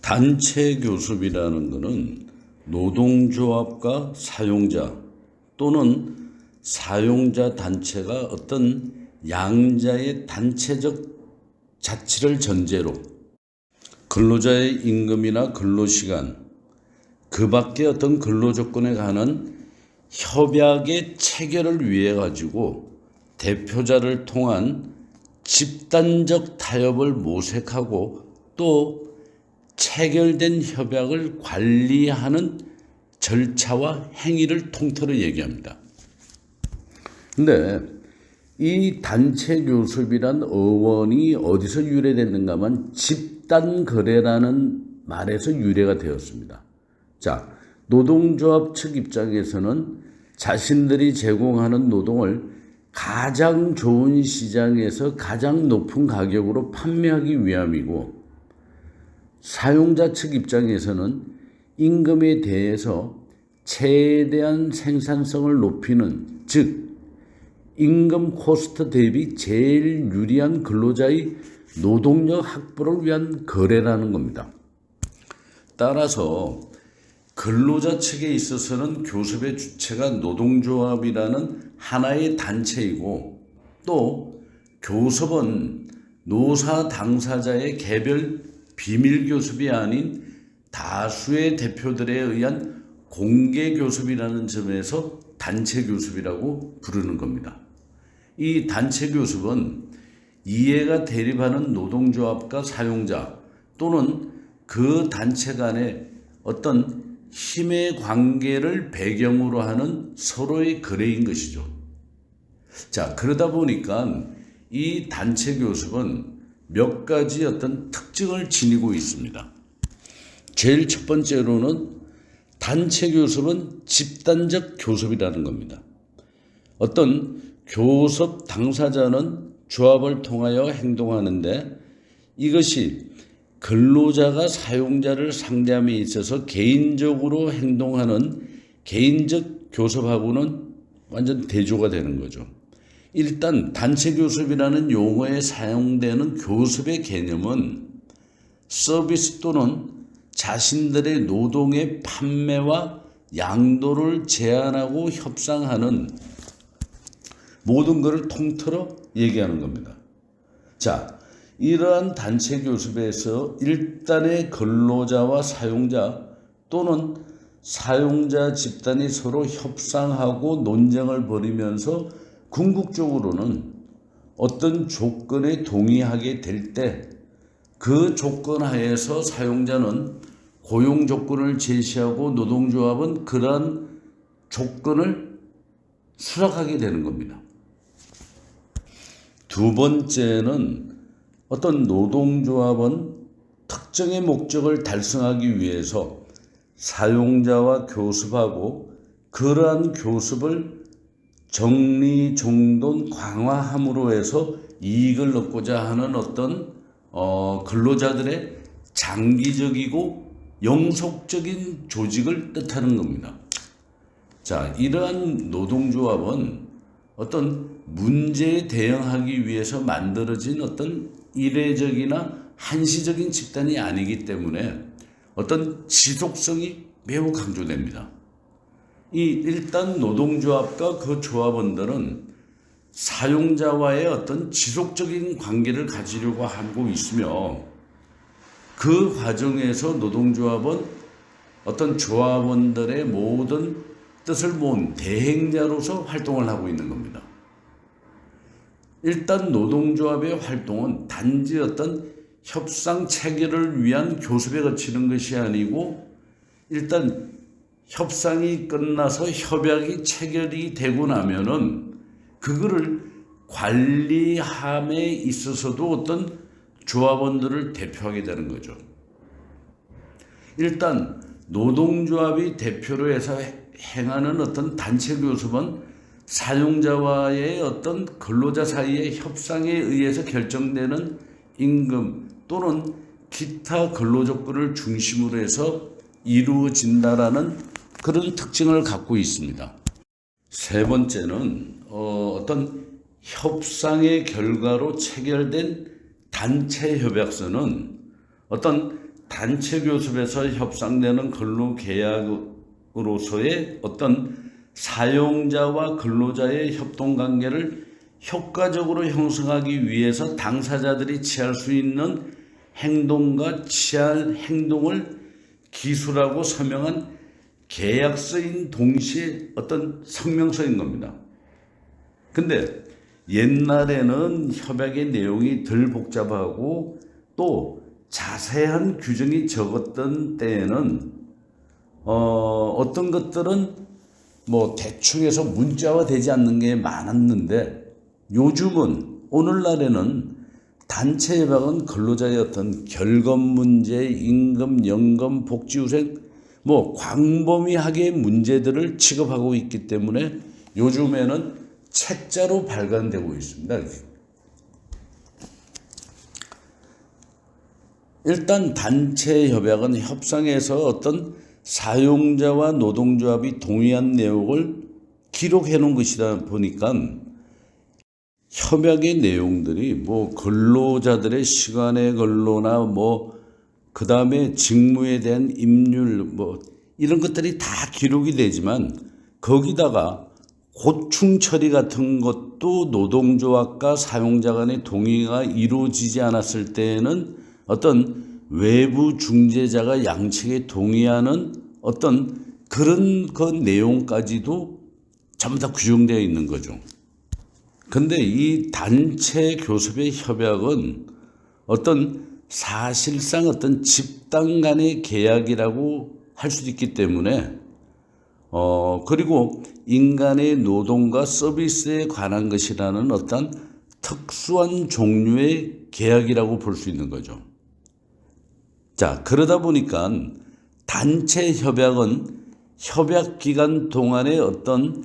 단체 교섭이라는 것은 노동조합과 사용자 또는 사용자 단체가 어떤 양자의 단체적 자치를 전제로 근로자의 임금이나 근로시간 그 밖에 어떤 근로조건에 관한 협약의 체결을 위해 가지고 대표자를 통한 집단적 타협을 모색하고 또 체결된 협약을 관리하는 절차와 행위를 통틀어 얘기합니다. 근데 이 단체 교섭이란 어원이 어디서 유래됐는가 하면 집단 거래라는 말에서 유래가 되었습니다. 자, 노동조합 측 입장에서는 자신들이 제공하는 노동을 가장 좋은 시장에서 가장 높은 가격으로 판매하기 위함이고, 사용자 측 입장에서는 임금에 대해서 최대한 생산성을 높이는, 즉 임금 코스트 대비 제일 유리한 근로자의 노동력 확보를 위한 거래라는 겁니다. 따라서 근로자 측에 있어서는 교섭의 주체가 노동조합이라는 하나의 단체이고, 또 교섭은 노사 당사자의 개별 비밀 교섭이 아닌 다수의 대표들에 의한 공개 교섭이라는 점에서 단체 교섭이라고 부르는 겁니다. 이 단체 교섭은 이해가 대립하는 노동조합과 사용자 또는 그 단체 간의 어떤 힘의 관계를 배경으로 하는 서로의 거래인 것이죠. 자, 그러다 보니까 이 단체 교섭은 몇 가지 어떤 특징을 지니고 있습니다. 제일 첫 번째로는 단체 교섭은 집단적 교섭이라는 겁니다. 어떤 교섭 당사자는 조합을 통하여 행동하는데 이것이 근로자가 사용자를 상대함에 있어서 개인적으로 행동하는 개인적 교섭하고는 완전 대조가 되는 거죠. 일단 단체 교섭이라는 용어에 사용되는 교섭의 개념은 서비스 또는 자신들의 노동의 판매와 양도를 제한하고 협상하는 모든 것을 통틀어 얘기하는 겁니다. 자, 이러한 단체 교섭에서 일단의 근로자와 사용자 또는 사용자 집단이 서로 협상하고 논쟁을 벌이면서 궁극적으로는 어떤 조건에 동의하게 될 때 그 조건 하에서 사용자는 고용 조건을 제시하고 노동조합은 그러한 조건을 수락하게 되는 겁니다. 두 번째는 어떤 노동조합은 특정의 목적을 달성하기 위해서 사용자와 교섭하고 그러한 교섭을 정리정돈 강화함으로 해서 이익을 얻고자 하는 어떤 근로자들의 장기적이고 영속적인 조직을 뜻하는 겁니다. 자, 이러한 노동조합은 어떤 문제에 대응하기 위해서 만들어진 어떤 이례적이나 한시적인 집단이 아니기 때문에 어떤 지속성이 매우 강조됩니다. 일단 노동조합과 그 조합원들은 사용자와의 어떤 지속적인 관계를 가지려고 하고 있으며 그 과정에서 노동조합은 어떤 조합원들의 모든 뜻을 모은 대행자로서 활동을 하고 있는 겁니다. 일단 노동조합의 활동은 단지 어떤 협상 체결을 위한 교섭에 그치는 것이 아니고 일단 협상이 끝나서 협약이 체결이 되고 나면은 그거를 관리함에 있어서도 어떤 조합원들을 대표하게 되는 거죠. 일단 노동조합이 대표로 해서 행하는 어떤 단체 교섭은 사용자와의 어떤 근로자 사이의 협상에 의해서 결정되는 임금 또는 기타 근로조건을 중심으로 해서 이루어진다라는 그런 특징을 갖고 있습니다. 세 번째는 어떤 협상의 결과로 체결된 단체 협약서는 어떤 단체 교섭에서 협상되는 근로계약으로서의 어떤 사용자와 근로자의 협동관계를 효과적으로 형성하기 위해서 당사자들이 취할 수 있는 행동과 취할 행동을 기술하고 서명한 계약서인 동시에 어떤 성명서인 겁니다. 근데 옛날에는 협약의 내용이 덜 복잡하고 또 자세한 규정이 적었던 때에는 어떤 것들은 뭐 대충 해서 문자화 되지 않는 게 많았는데, 요즘은 오늘날에는 단체 협약은 근로자의 어떤 결금 문제, 임금, 연금, 복지후생 뭐 광범위하게 문제들을 취급하고 있기 때문에 요즘에는 책자로 발간되고 있습니다. 일단 단체 협약은 협상에서 어떤 사용자와 노동조합이 동의한 내용을 기록해 놓은 것이다 보니까 협약의 내용들이 뭐 근로자들의 시간의 근로나 뭐 그 다음에 직무에 대한 임률 뭐 이런 것들이 다 기록이 되지만, 거기다가 고충 처리 같은 것도 노동조합과 사용자 간의 동의가 이루어지지 않았을 때에는 어떤 외부 중재자가 양측에 동의하는 어떤 그런 그 내용까지도 전부 다 규정되어 있는 거죠. 근데 이 단체 교섭의 협약은 어떤 사실상 어떤 집단 간의 계약이라고 할 수 있기 때문에 그리고 인간의 노동과 서비스에 관한 것이라는 어떤 특수한 종류의 계약이라고 볼 수 있는 거죠. 자, 그러다 보니까 단체 협약은 협약 기간 동안의 어떤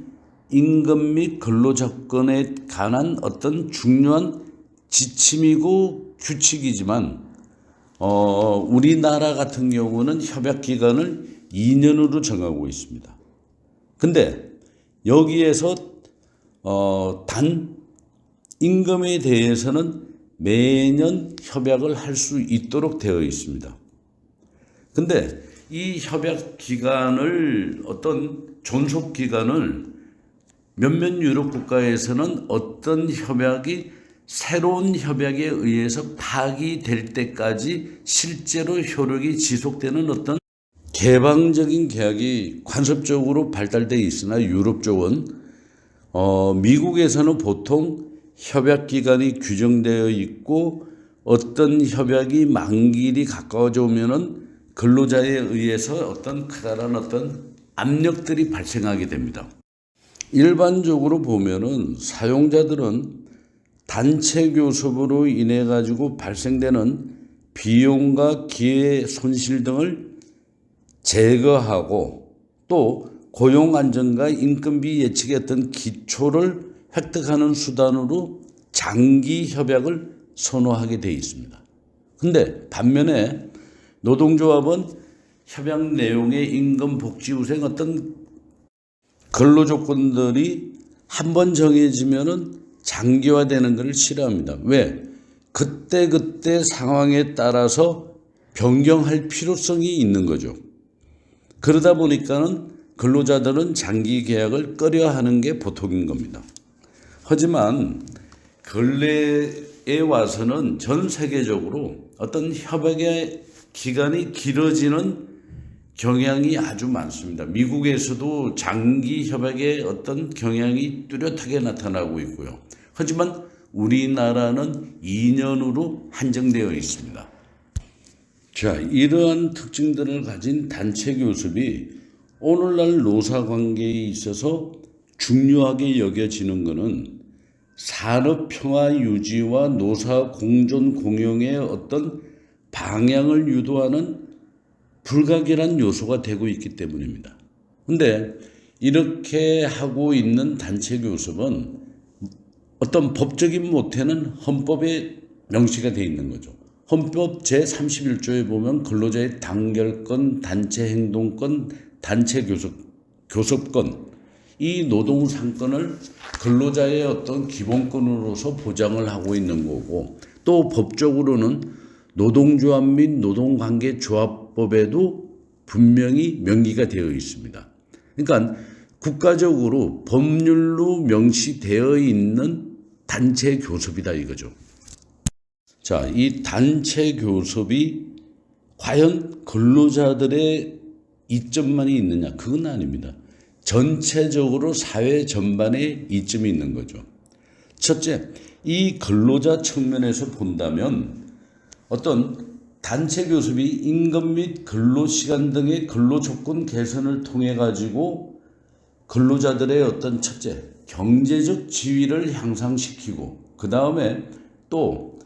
임금 및 근로 조건에 관한 어떤 중요한 지침이고 규칙이지만, 우리나라 같은 경우는 협약 기간을 2년으로 정하고 있습니다. 근데 여기에서 단 임금에 대해서는 매년 협약을 할 수 있도록 되어 있습니다. 근데 이 협약 기간을 어떤 존속 기간을 몇몇 유럽 국가에서는 어떤 협약이 새로운 협약에 의해서 파기될 때까지 실제로 효력이 지속되는 어떤 개방적인 계약이 관습적으로 발달되어 있으나, 유럽 쪽은 미국에서는 보통 협약 기간이 규정되어 있고 어떤 협약이 만기일이 가까워져 오면은 근로자에 의해서 어떤 커다란 어떤 압력들이 발생하게 됩니다. 일반적으로 보면은 사용자들은 단체 교섭으로 인해 가지고 발생되는 비용과 기회 손실 등을 제거하고 또 고용 안정과 인건비 예측의 어떤 기초를 획득하는 수단으로 장기 협약을 선호하게 되어 있습니다. 근데 반면에 노동조합은 협약 내용의 임금, 복지, 후생 어떤 근로 조건들이 한번 정해지면은 장기화되는 것을 싫어합니다. 왜? 그때 상황에 따라서 변경할 필요성이 있는 거죠. 그러다 보니까는 근로자들은 장기 계약을 꺼려하는 게 보통인 겁니다. 하지만 근래에 와서는 전 세계적으로 어떤 협약의 기간이 길어지는 경향이 아주 많습니다. 미국에서도 장기 협약의 어떤 경향이 뚜렷하게 나타나고 있고요. 하지만 우리나라는 2년으로 한정되어 있습니다. 자, 이러한 특징들을 가진 단체 교섭이 오늘날 노사관계에 있어서 중요하게 여겨지는 것은 산업평화 유지와 노사 공존 공용의 어떤 방향을 유도하는 불가결한 요소가 되고 있기 때문입니다. 그런데 이렇게 하고 있는 단체 교섭은 어떤 법적인 모태는 헌법에 명시가 되어 있는 거죠. 헌법 제31조에 보면 근로자의 단결권, 단체 행동권, 단체 교섭권, 이 노동 상권을 근로자의 어떤 기본권으로서 보장을 하고 있는 거고, 또 법적으로는 노동조합 및 노동관계조합법에도 분명히 명기가 되어 있습니다. 그러니까 국가적으로 법률로 명시되어 있는 단체 교섭이다 이거죠. 자, 이 단체 교섭이 과연 근로자들의 이점만이 있느냐? 그건 아닙니다. 전체적으로 사회 전반에 이점이 있는 거죠. 첫째, 이 근로자 측면에서 본다면 어떤 단체 교섭이 임금 및 근로시간 등의 근로조건 개선을 통해 가지고 근로자들의 어떤 첫째, 경제적 지위를 향상시키고 그 다음에 또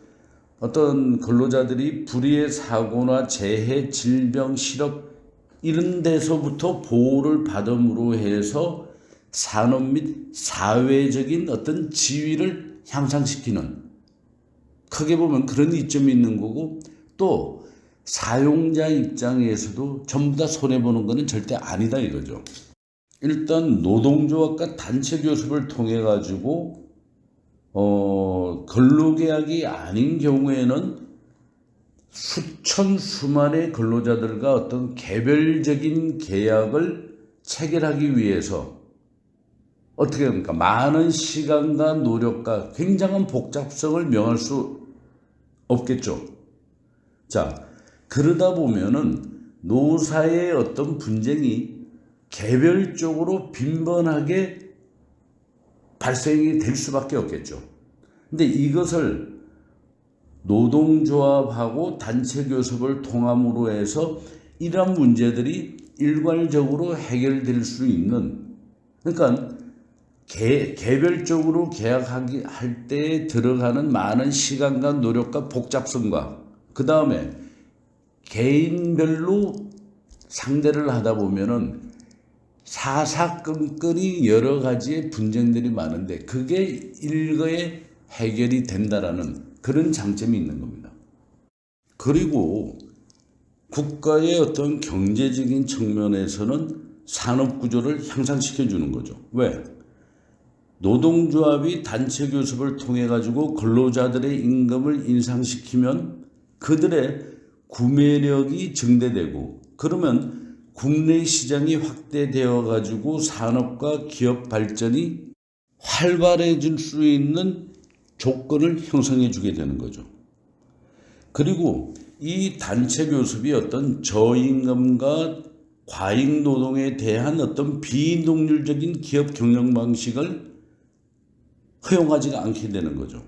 어떤 근로자들이 불의의 사고나 재해, 질병, 실업 이런 데서부터 보호를 받음으로 해서 산업 및 사회적인 어떤 지위를 향상시키는 크게 보면 그런 이점이 있는 거고 또 사용자 입장에서도 전부 다 손해보는 것은 절대 아니다 이거죠. 일단 노동조합과 단체 교섭을 통해 가지고 근로계약이 아닌 경우에는 수천 수만의 근로자들과 어떤 개별적인 계약을 체결하기 위해서 어떻게 합니까? 많은 시간과 노력과 굉장한 복잡성을 명할 수 없겠죠. 자, 그러다 보면은 노사의 어떤 분쟁이 개별적으로 빈번하게 발생이 될 수밖에 없겠죠. 근데 이것을 노동조합하고 단체 교섭을 통함으로 해서 이러한 문제들이 일괄적으로 해결될 수 있는, 그러니까 개별적으로 계약하기 할 때 들어가는 많은 시간과 노력과 복잡성과 그 다음에 개인별로 상대를 하다 보면은 사사건건이 여러 가지의 분쟁들이 많은데 그게 일거에 해결이 된다라는 그런 장점이 있는 겁니다. 그리고 국가의 어떤 경제적인 측면에서는 산업 구조를 향상시켜 주는 거죠. 왜? 노동조합이 단체 교섭을 통해 가지고 근로자들의 임금을 인상시키면 그들의 구매력이 증대되고 그러면 국내 시장이 확대되어 가지고 산업과 기업 발전이 활발해질 수 있는 조건을 형성해 주게 되는 거죠. 그리고 이 단체 교섭이 어떤 저임금과 과잉 노동에 대한 어떤 비논리적인 기업 경영 방식을 허용하지가 않게 되는 거죠.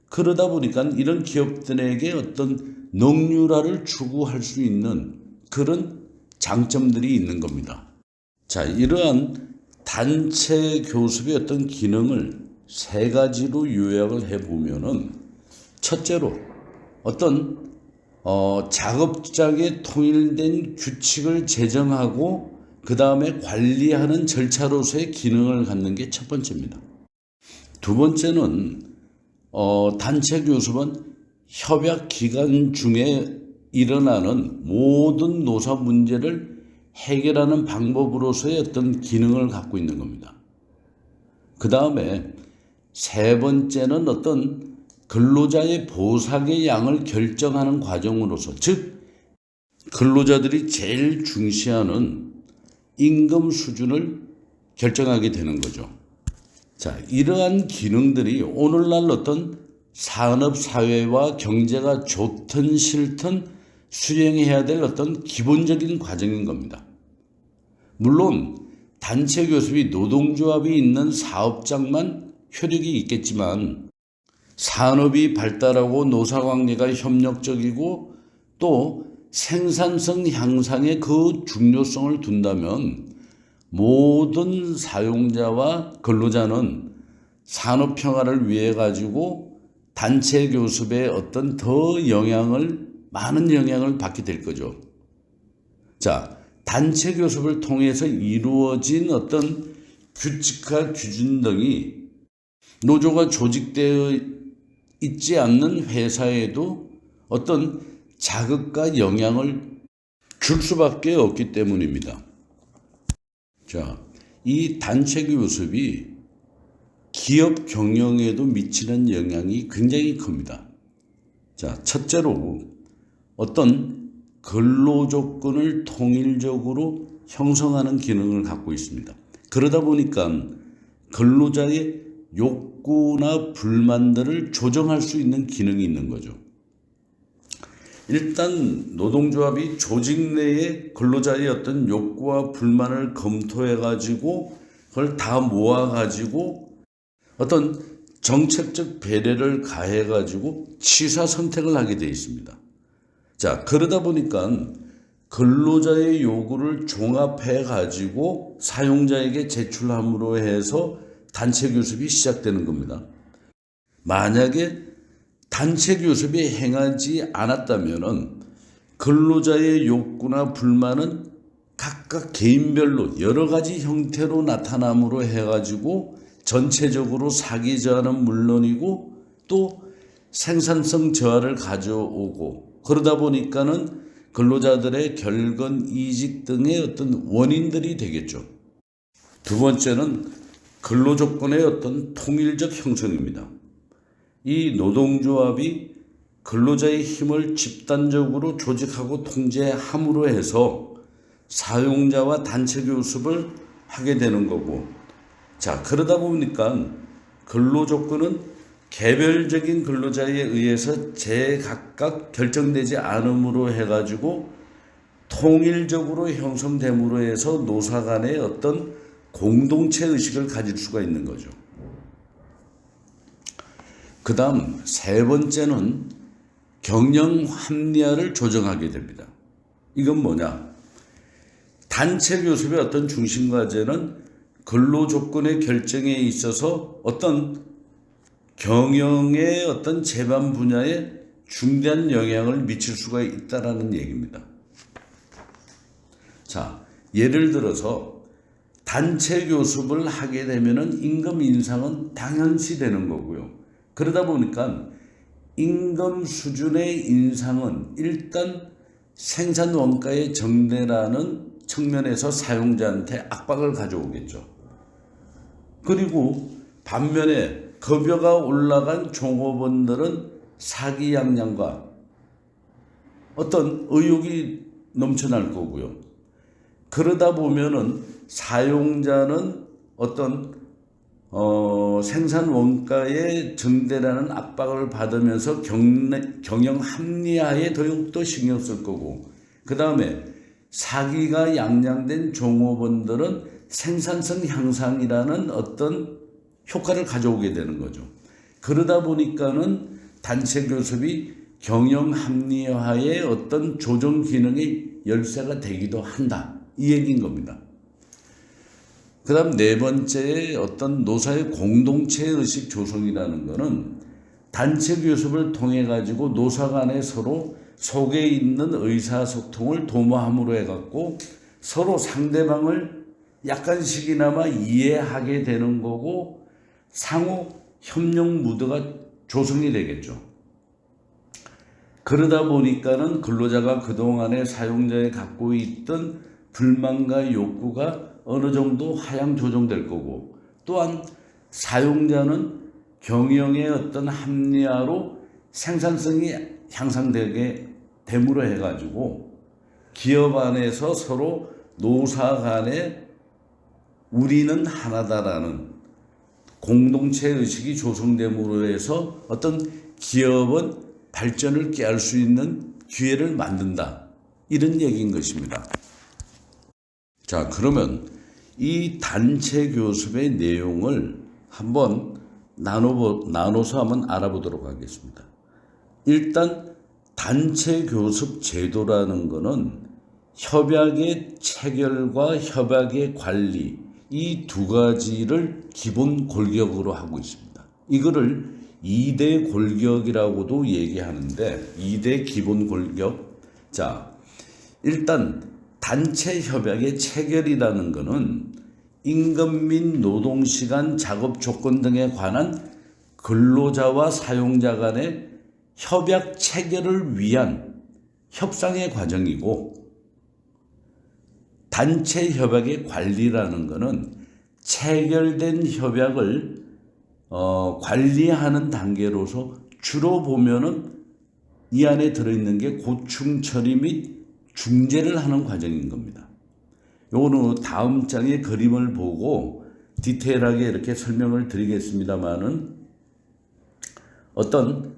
그러다 보니까 이런 기업들에게 어떤 능률화를 추구할 수 있는 그런 장점들이 있는 겁니다. 자, 이러한 단체 교섭의 어떤 기능을 세 가지로 요약을 해보면은 첫째로 어떤 작업장에 통일된 규칙을 제정하고 그 다음에 관리하는 절차로서의 기능을 갖는 게 첫 번째입니다. 두 번째는 단체 교섭은 협약 기간 중에 일어나는 모든 노사 문제를 해결하는 방법으로서의 어떤 기능을 갖고 있는 겁니다. 그 다음에 세 번째는 어떤 근로자의 보상의 양을 결정하는 과정으로서, 즉 근로자들이 제일 중시하는 임금 수준을 결정하게 되는 거죠. 자, 이러한 기능들이 오늘날 어떤 산업 사회와 경제가 좋든 싫든 수행해야 될 어떤 기본적인 과정인 겁니다. 물론 단체 교섭이 노동조합이 있는 사업장만 효력이 있겠지만 산업이 발달하고 노사관계가 협력적이고 또 생산성 향상에 그 중요성을 둔다면 모든 사용자와 근로자는 산업 평화를 위해 가지고 단체 교섭에 어떤 많은 영향을 받게 될 거죠. 자, 단체 교섭을 통해서 이루어진 어떤 규칙과 기준 등이 노조가 조직되어 있지 않는 회사에도 어떤 자극과 영향을 줄 수밖에 없기 때문입니다. 자, 이 단체 교섭이 기업 경영에도 미치는 영향이 굉장히 큽니다. 자, 첫째로 어떤 근로 조건을 통일적으로 형성하는 기능을 갖고 있습니다. 그러다 보니까 근로자의 욕구나 불만들을 조정할 수 있는 기능이 있는 거죠. 일단 노동조합이 조직 내에 근로자의 어떤 욕구와 불만을 검토해 가지고 그걸 다 모아 가지고 어떤 정책적 배려를 가해 가지고 취사 선택을 하게 되어 있습니다. 자, 그러다 보니까 근로자의 요구를 종합해 가지고 사용자에게 제출함으로 해서 단체 교섭이 시작되는 겁니다. 만약에 단체 교섭이 행하지 않았다면은 근로자의 욕구나 불만은 각각 개인별로 여러 가지 형태로 나타남으로 해가지고 전체적으로 사기 저하는 물론이고 또 생산성 저하를 가져오고 그러다 보니까는 근로자들의 결근 이직 등의 어떤 원인들이 되겠죠. 두 번째는 근로조건의 어떤 통일적 형성입니다. 이 노동조합이 근로자의 힘을 집단적으로 조직하고 통제함으로 해서 사용자와 단체 교섭을 하게 되는 거고, 자, 그러다 보니까 근로조건은 개별적인 근로자에 의해서 제각각 결정되지 않음으로 해가지고 통일적으로 형성됨으로 해서 노사 간의 어떤 공동체 의식을 가질 수가 있는 거죠. 그 다음 세 번째는 경영 합리화를 조정하게 됩니다. 이건 뭐냐? 단체 교섭의 어떤 중심 과제는 근로 조건의 결정에 있어서 어떤 경영의 어떤 제반 분야에 중대한 영향을 미칠 수가 있다라는 얘기입니다. 자, 예를 들어서 단체 교섭을 하게 되면은 임금 인상은 당연시 되는 거고요. 그러다 보니까 임금 수준의 인상은 일단 생산 원가의 정대라는 측면에서 사용자한테 압박을 가져오겠죠. 그리고 반면에 급여가 올라간 종업원들은 사기양양과 어떤 의욕이 넘쳐날 거고요. 그러다 보면은 사용자는 어떤 생산 원가의 증대라는 압박을 받으면서 경영 합리화에 더욱더 신경 쓸 거고, 그 다음에 사기가 양양된 종업원들은 생산성 향상이라는 어떤 효과를 가져오게 되는 거죠. 그러다 보니까는 단체 교섭이 경영 합리화의 어떤 조정 기능의 열쇠가 되기도 한다, 이 얘기인 겁니다. 그 다음 네 번째의 어떤 노사의 공동체 의식 조성이라는 것은 단체 교섭을 통해 가지고 노사 간에 서로 속에 있는 의사소통을 도모함으로 해갖고 서로 상대방을 약간씩이나마 이해하게 되는 거고 상호 협력 무드가 조성이 되겠죠. 그러다 보니까는 근로자가 그동안에 사용자에 갖고 있던 불만과 욕구가 어느 정도 하향 조정될 거고, 또한 사용자는 경영의 어떤 합리화로 생산성이 향상되게 됨으로 해가지고 기업 안에서 서로 노사 간에 우리는 하나다라는 공동체 의식이 조성됨으로 해서 어떤 기업은 발전을 꾀할 수 있는 기회를 만든다, 이런 얘기인 것입니다. 자, 그러면 이 단체 교섭의 내용을 한번 나눠서 한번 알아보도록 하겠습니다. 일단 단체 교섭 제도라는 것은 협약의 체결과 협약의 관리, 이 두 가지를 기본 골격으로 하고 있습니다. 이거를 2대 골격이라고도 얘기하는데, 2대 기본 골격. 자, 일단 단체 협약의 체결이라는 것은 임금 및 노동시간, 작업 조건 등에 관한 근로자와 사용자 간의 협약 체결을 위한 협상의 과정이고, 단체 협약의 관리라는 것은 체결된 협약을 관리하는 단계로서 주로 보면은 이 안에 들어있는 게 고충 처리 및 중재를 하는 과정인 겁니다. 요거는 다음 장의 그림을 보고 디테일하게 이렇게 설명을 드리겠습니다만은 어떤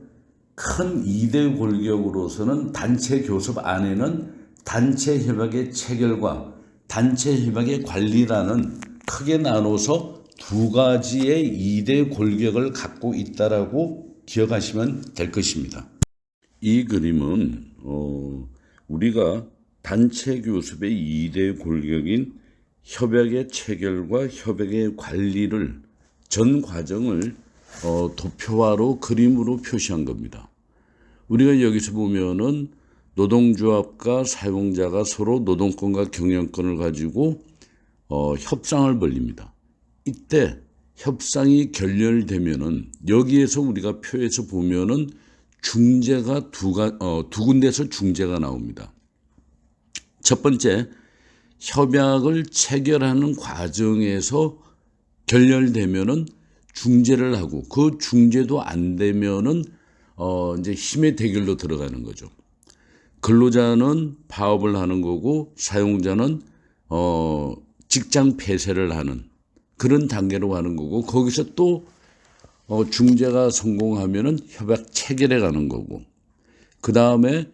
큰 2대 골격으로서는 단체 교섭 안에는 단체 협약의 체결과 단체 협약의 관리라는 크게 나눠서 두 가지의 2대 골격을 갖고 있다라고 기억하시면 될 것입니다. 이 그림은 우리가 단체 교섭의 2대 골격인 협약의 체결과 협약의 관리를 전 과정을 도표화로 그림으로 표시한 겁니다. 우리가 여기서 보면은 노동조합과 사용자가 서로 노동권과 경영권을 가지고 협상을 벌립니다. 이때 협상이 결렬되면은 여기에서 우리가 표에서 보면은 중재가 두 군데서 중재가 나옵니다. 첫 번째, 협약을 체결하는 과정에서 결렬되면은 중재를 하고 그 중재도 안 되면은 이제 힘의 대결로 들어가는 거죠. 근로자는 파업을 하는 거고 사용자는 직장 폐쇄를 하는 그런 단계로 가는 거고 거기서 또 중재가 성공하면은 협약 체결에 가는 거고 그 다음에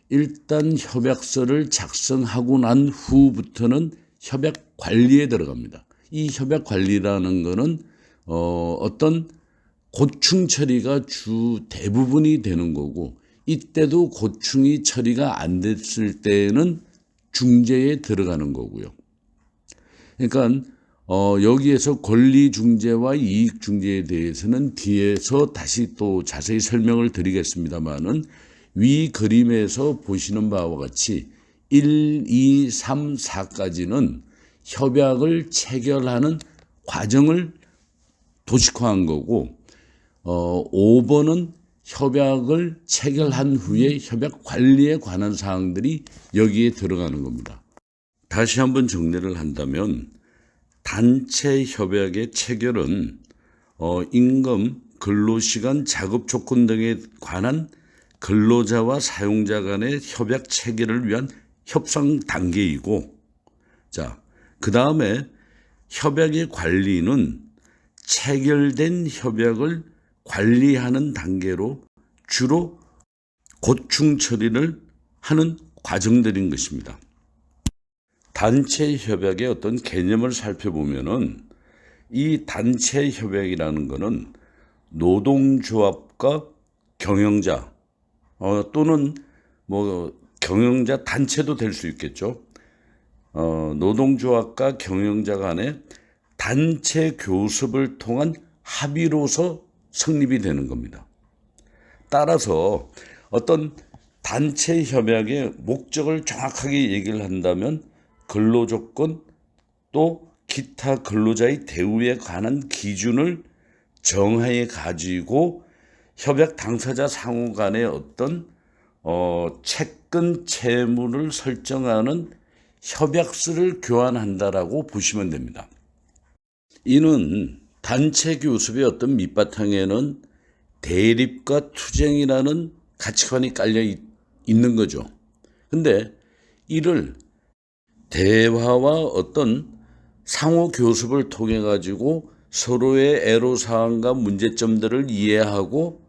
일단 협약서를 작성하고 난 후부터는 협약 관리에 들어갑니다. 이 협약 관리라는 거는 어떤 고충 처리가 주 대부분이 되는 거고 이때도 고충이 처리가 안 됐을 때는 중재에 들어가는 거고요. 그러니까 여기에서 권리 중재와 이익 중재에 대해서는 뒤에서 다시 또 자세히 설명을 드리겠습니다만은 위 그림에서 보시는 바와 같이 1, 2, 3, 4까지는 협약을 체결하는 과정을 도식화한 거고 5번은 협약을 체결한 후에 협약 관리에 관한 사항들이 여기에 들어가는 겁니다. 다시 한번 정리를 한다면 단체 협약의 체결은 임금, 근로시간, 작업 조건 등에 관한 근로자와 사용자 간의 협약 체결을 위한 협상 단계이고 그 다음에 협약의 관리는 체결된 협약을 관리하는 단계로 주로 고충 처리를 하는 과정들인 것입니다. 단체 협약의 어떤 개념을 살펴보면은 이 단체 협약이라는 것은 노동조합과 경영자 또는 뭐 경영자 단체도 될 수 있겠죠. 노동조합과 경영자 간의 단체 교섭을 통한 합의로서 성립이 되는 겁니다. 따라서 어떤 단체 협약의 목적을 정확하게 얘기를 한다면 근로조건 또 기타 근로자의 대우에 관한 기준을 정해 가지고 협약 당사자 상호 간의 어떤 채권 채무를 설정하는 협약서를 교환한다라고 보시면 됩니다. 이는 단체 교섭의 어떤 밑바탕에는 대립과 투쟁이라는 가치관이 깔려 있는 거죠. 근데 이를 대화와 어떤 상호 교섭을 통해 가지고 서로의 애로사항과 문제점들을 이해하고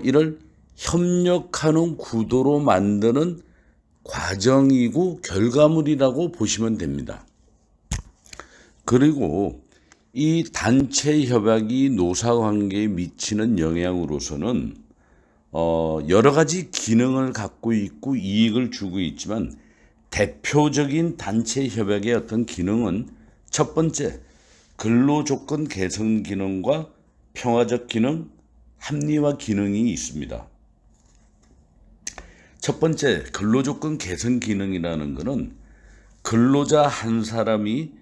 이를 협력하는 구도로 만드는 과정이고 결과물이라고 보시면 됩니다. 그리고 이 단체 협약이 노사관계에 미치는 영향으로서는 여러 가지 기능을 갖고 있고 이익을 주고 있지만 대표적인 단체 협약의 어떤 기능은 첫 번째, 근로조건 개선 기능과 평화적 기능, 합리화 기능이 있습니다. 첫 번째, 근로조건 개선 기능이라는 것은 근로자 한 사람이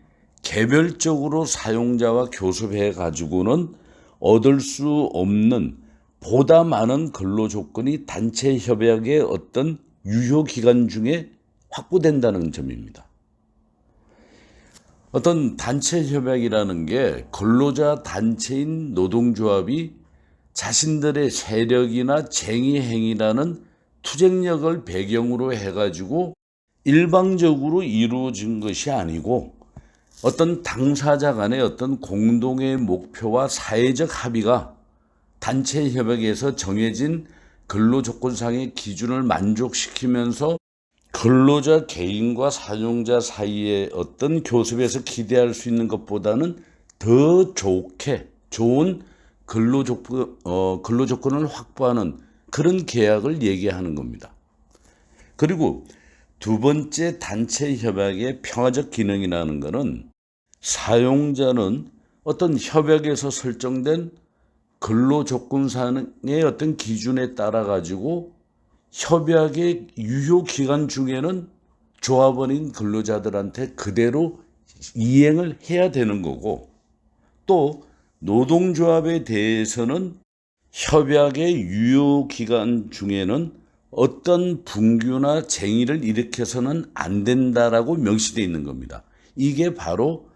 개별적으로 사용자와 교섭해 가지고는 얻을 수 없는 보다 많은 근로조건이 단체 협약의 어떤 유효 기간 중에 확보된다는 점입니다. 어떤 단체 협약이라는 게 근로자 단체인 노동조합이 자신들의 세력이나 쟁의 행위라는 투쟁력을 배경으로 해가지고 일방적으로 이루어진 것이 아니고 어떤 당사자 간의 어떤 공동의 목표와 사회적 합의가 단체 협약에서 정해진 근로조건상의 기준을 만족시키면서 근로자 개인과 사용자 사이의 어떤 교섭에서 기대할 수 있는 것보다는 더 좋은 근로조건을 확보하는 그런 계약을 얘기하는 겁니다. 그리고 두 번째 단체 협약의 평화적 기능이라는 것은 사용자는 어떤 협약에서 설정된 근로조건상의 어떤 기준에 따라 가지고 협약의 유효 기간 중에는 조합원인 근로자들한테 그대로 이행을 해야 되는 거고, 또 노동조합에 대해서는 협약의 유효 기간 중에는 어떤 분규나 쟁의를 일으켜서는 안 된다라고 명시되어 있는 겁니다. 이게 바로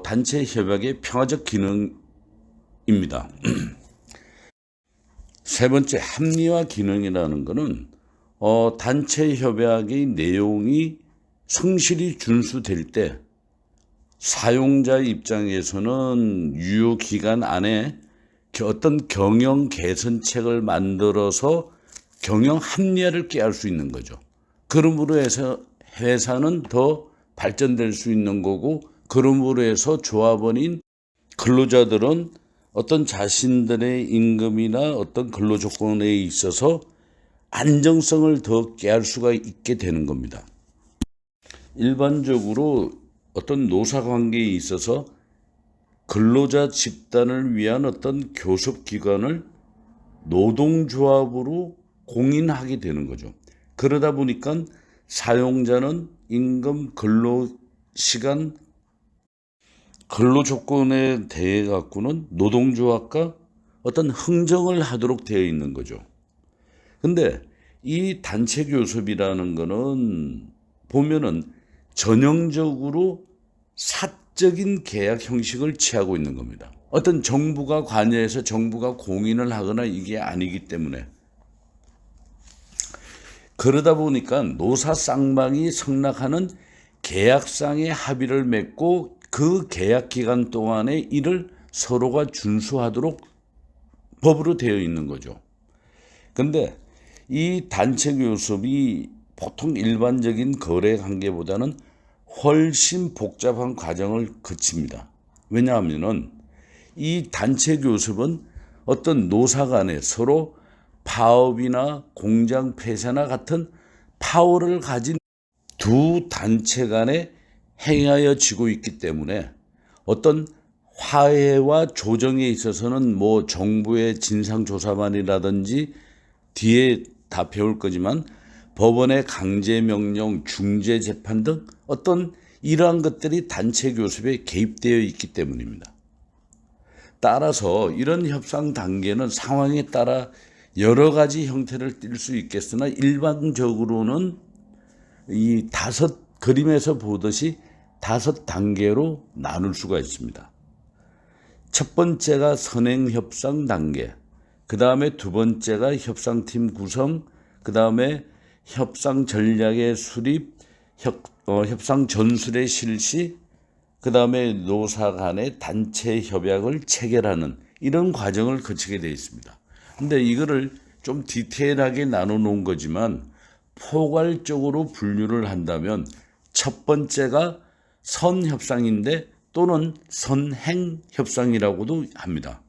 단체 협약의 평화적 기능입니다. 세 번째, 합리화 기능이라는 것은 단체 협약의 내용이 성실히 준수될 때 사용자 입장에서는 유효 기간 안에 어떤 경영 개선책을 만들어서 경영 합리화를 꾀할 수 있는 거죠. 그러므로 해서 회사는 더 발전될 수 있는 거고, 그러므로 해서 조합원인 근로자들은 어떤 자신들의 임금이나 어떤 근로 조건에 있어서 안정성을 더 꾀할 수가 있게 되는 겁니다. 일반적으로 어떤 노사 관계에 있어서 근로자 집단을 위한 어떤 교섭 기관을 노동조합으로 공인하게 되는 거죠. 그러다 보니까 사용자는 임금, 근로시간, 근로조건에 대해 갖고는 노동조합과 어떤 흥정을 하도록 되어 있는 거죠. 근데 이 단체 교섭이라는 거는 보면은 전형적으로 사적인 계약 형식을 취하고 있는 겁니다. 어떤 정부가 관여해서 정부가 공인을 하거나 이게 아니기 때문에, 그러다 보니까 노사 쌍방이 성락하는 계약상의 합의를 맺고 그 계약 기간 동안에 이를 서로가 준수하도록 법으로 되어 있는 거죠. 근데 이 단체 교섭이 보통 일반적인 거래 관계보다는 훨씬 복잡한 과정을 거칩니다. 왜냐하면은 이 단체 교섭은 어떤 노사 간에 서로 파업이나 공장 폐쇄나 같은 파워를 가진 두 단체 간에 행하여지고 있기 때문에 어떤 화해와 조정에 있어서는 뭐 정부의 진상조사만이라든지 뒤에 다 배울 거지만 법원의 강제명령, 중재재판 등 어떤 이러한 것들이 단체 교섭에 개입되어 있기 때문입니다. 따라서 이런 협상 단계는 상황에 따라 여러 가지 형태를 띨 수 있겠으나 일반적으로는 이 그림에서 보듯이 5단계로 나눌 수가 있습니다. 첫 번째가 선행협상 단계, 그 다음에 두 번째가 협상팀 구성, 그 다음에 협상 전략의 수립, 협상 전술의 실시, 그 다음에 노사 간의 단체 협약을 체결하는 이런 과정을 거치게 되어 있습니다. 근데 이거를 좀 디테일하게 나눠 놓은 거지만 포괄적으로 분류를 한다면 첫 번째가 선협상인데 또는 선행협상이라고도 합니다.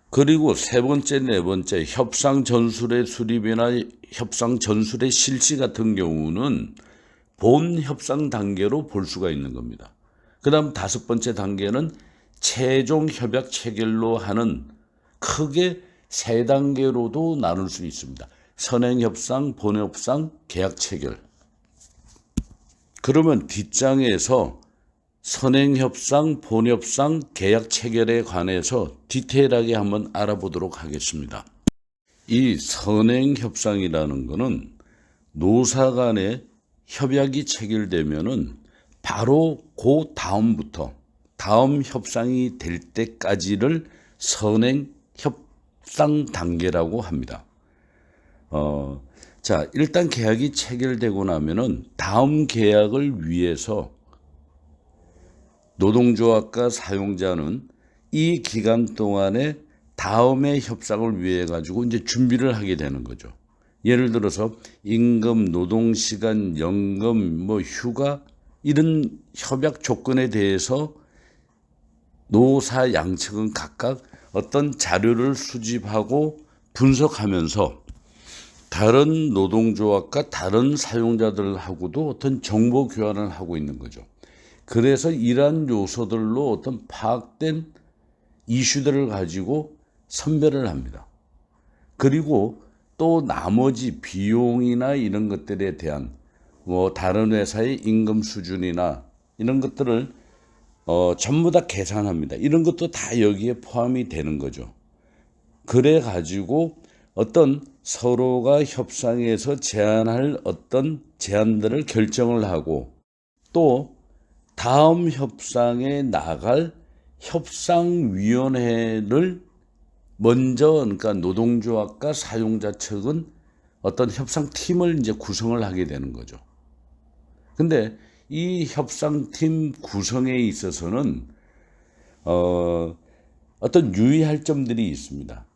그리고 세 번째, 네 번째 협상 전술의 수립이나 협상 전술의 실시 같은 경우는 본 협상 단계로 볼 수가 있는 겁니다. 그 다음 5번째 단계는 최종 협약 체결로 하는 크게 3단계로도 나눌 수 있습니다. 선행협상, 본협상, 계약 체결. 그러면 뒷장에서 선행협상, 본협상, 계약 체결에 관해서 디테일하게 한번 알아보도록 하겠습니다. 이 선행협상이라는 것은 노사 간의 협약이 체결되면은 바로 그 다음부터 다음 협상이 될 때까지를 선행협상 단계라고 합니다. 자, 일단 계약이 체결되고 나면은 다음 계약을 위해서 노동조합과 사용자는 이 기간 동안에 다음의 협상을 위해 가지고 이제 준비를 하게 되는 거죠. 예를 들어서 임금, 노동시간, 연금, 뭐 휴가 이런 협약 조건에 대해서 노사 양측은 각각 어떤 자료를 수집하고 분석하면서 다른 노동조합과 다른 사용자들하고도 어떤 정보 교환을 하고 있는 거죠. 그래서 이러한 요소들로 어떤 파악된 이슈들을 가지고 선별을 합니다. 그리고 또 나머지 비용이나 이런 것들에 대한 뭐 다른 회사의 임금 수준이나 이런 것들을 전부 다 계산합니다. 이런 것도 다 여기에 포함이 되는 거죠. 그래 가지고 어떤 서로가 협상에서 제안할 어떤 제안들을 결정을 하고 또 다음 협상에 나갈 협상위원회를 먼저 그러니까 노동조합과 사용자 측은 어떤 협상팀을 이제 구성을 하게 되는 거죠. 근데 이 협상팀 구성에 있어서는 어떤 유의할 점들이 있습니다.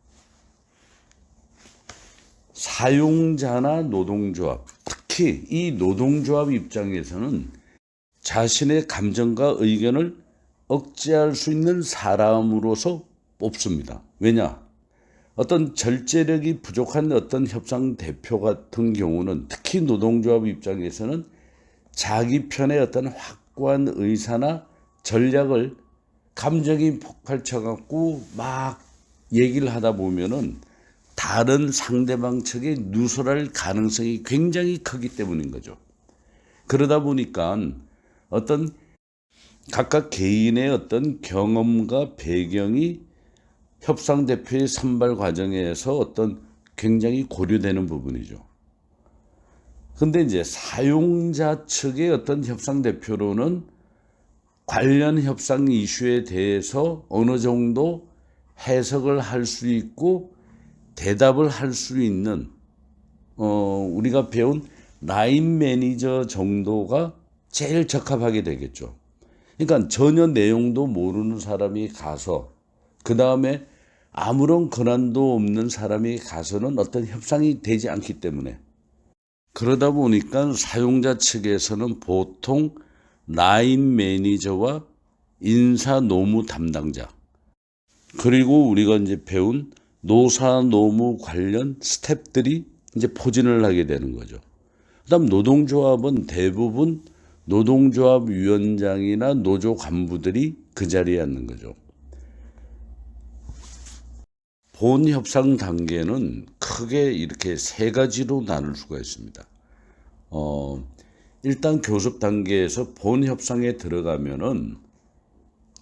사용자나 노동조합, 특히 이 노동조합 입장에서는 자신의 감정과 의견을 억제할 수 있는 사람으로서 뽑습니다. 왜냐? 어떤 절제력이 부족한 어떤 협상 대표 같은 경우는 특히 노동조합 입장에서는 자기 편의 어떤 확고한 의사나 전략을 감정이 폭발쳐 갖고 막 얘기를 하다 보면은 다른 상대방 측에 누설할 가능성이 굉장히 크기 때문인 거죠. 그러다 보니까 어떤 각각 개인의 어떤 경험과 배경이 협상 대표의 선발 과정에서 어떤 굉장히 고려되는 부분이죠. 근데 이제 사용자 측의 어떤 협상 대표로는 관련 협상 이슈에 대해서 어느 정도 해석을 할 수 있고 대답을 할 수 있는 우리가 배운 라인 매니저 정도가 제일 적합하게 되겠죠. 그러니까 전혀 내용도 모르는 사람이 가서 그 다음에 아무런 권한도 없는 사람이 가서는 어떤 협상이 되지 않기 때문에 그러다 보니까 사용자 측에서는 보통 라인 매니저와 인사 노무 담당자 그리고 우리가 이제 배운 노사 노무 관련 스텝들이 이제 포진을 하게 되는 거죠. 그다음 노동조합은 대부분 노동조합 위원장이나 노조 간부들이 그 자리에 앉는 거죠. 본 협상 단계는 크게 이렇게 세 가지로 나눌 수가 있습니다. 일단 교섭 단계에서 본 협상에 들어가면은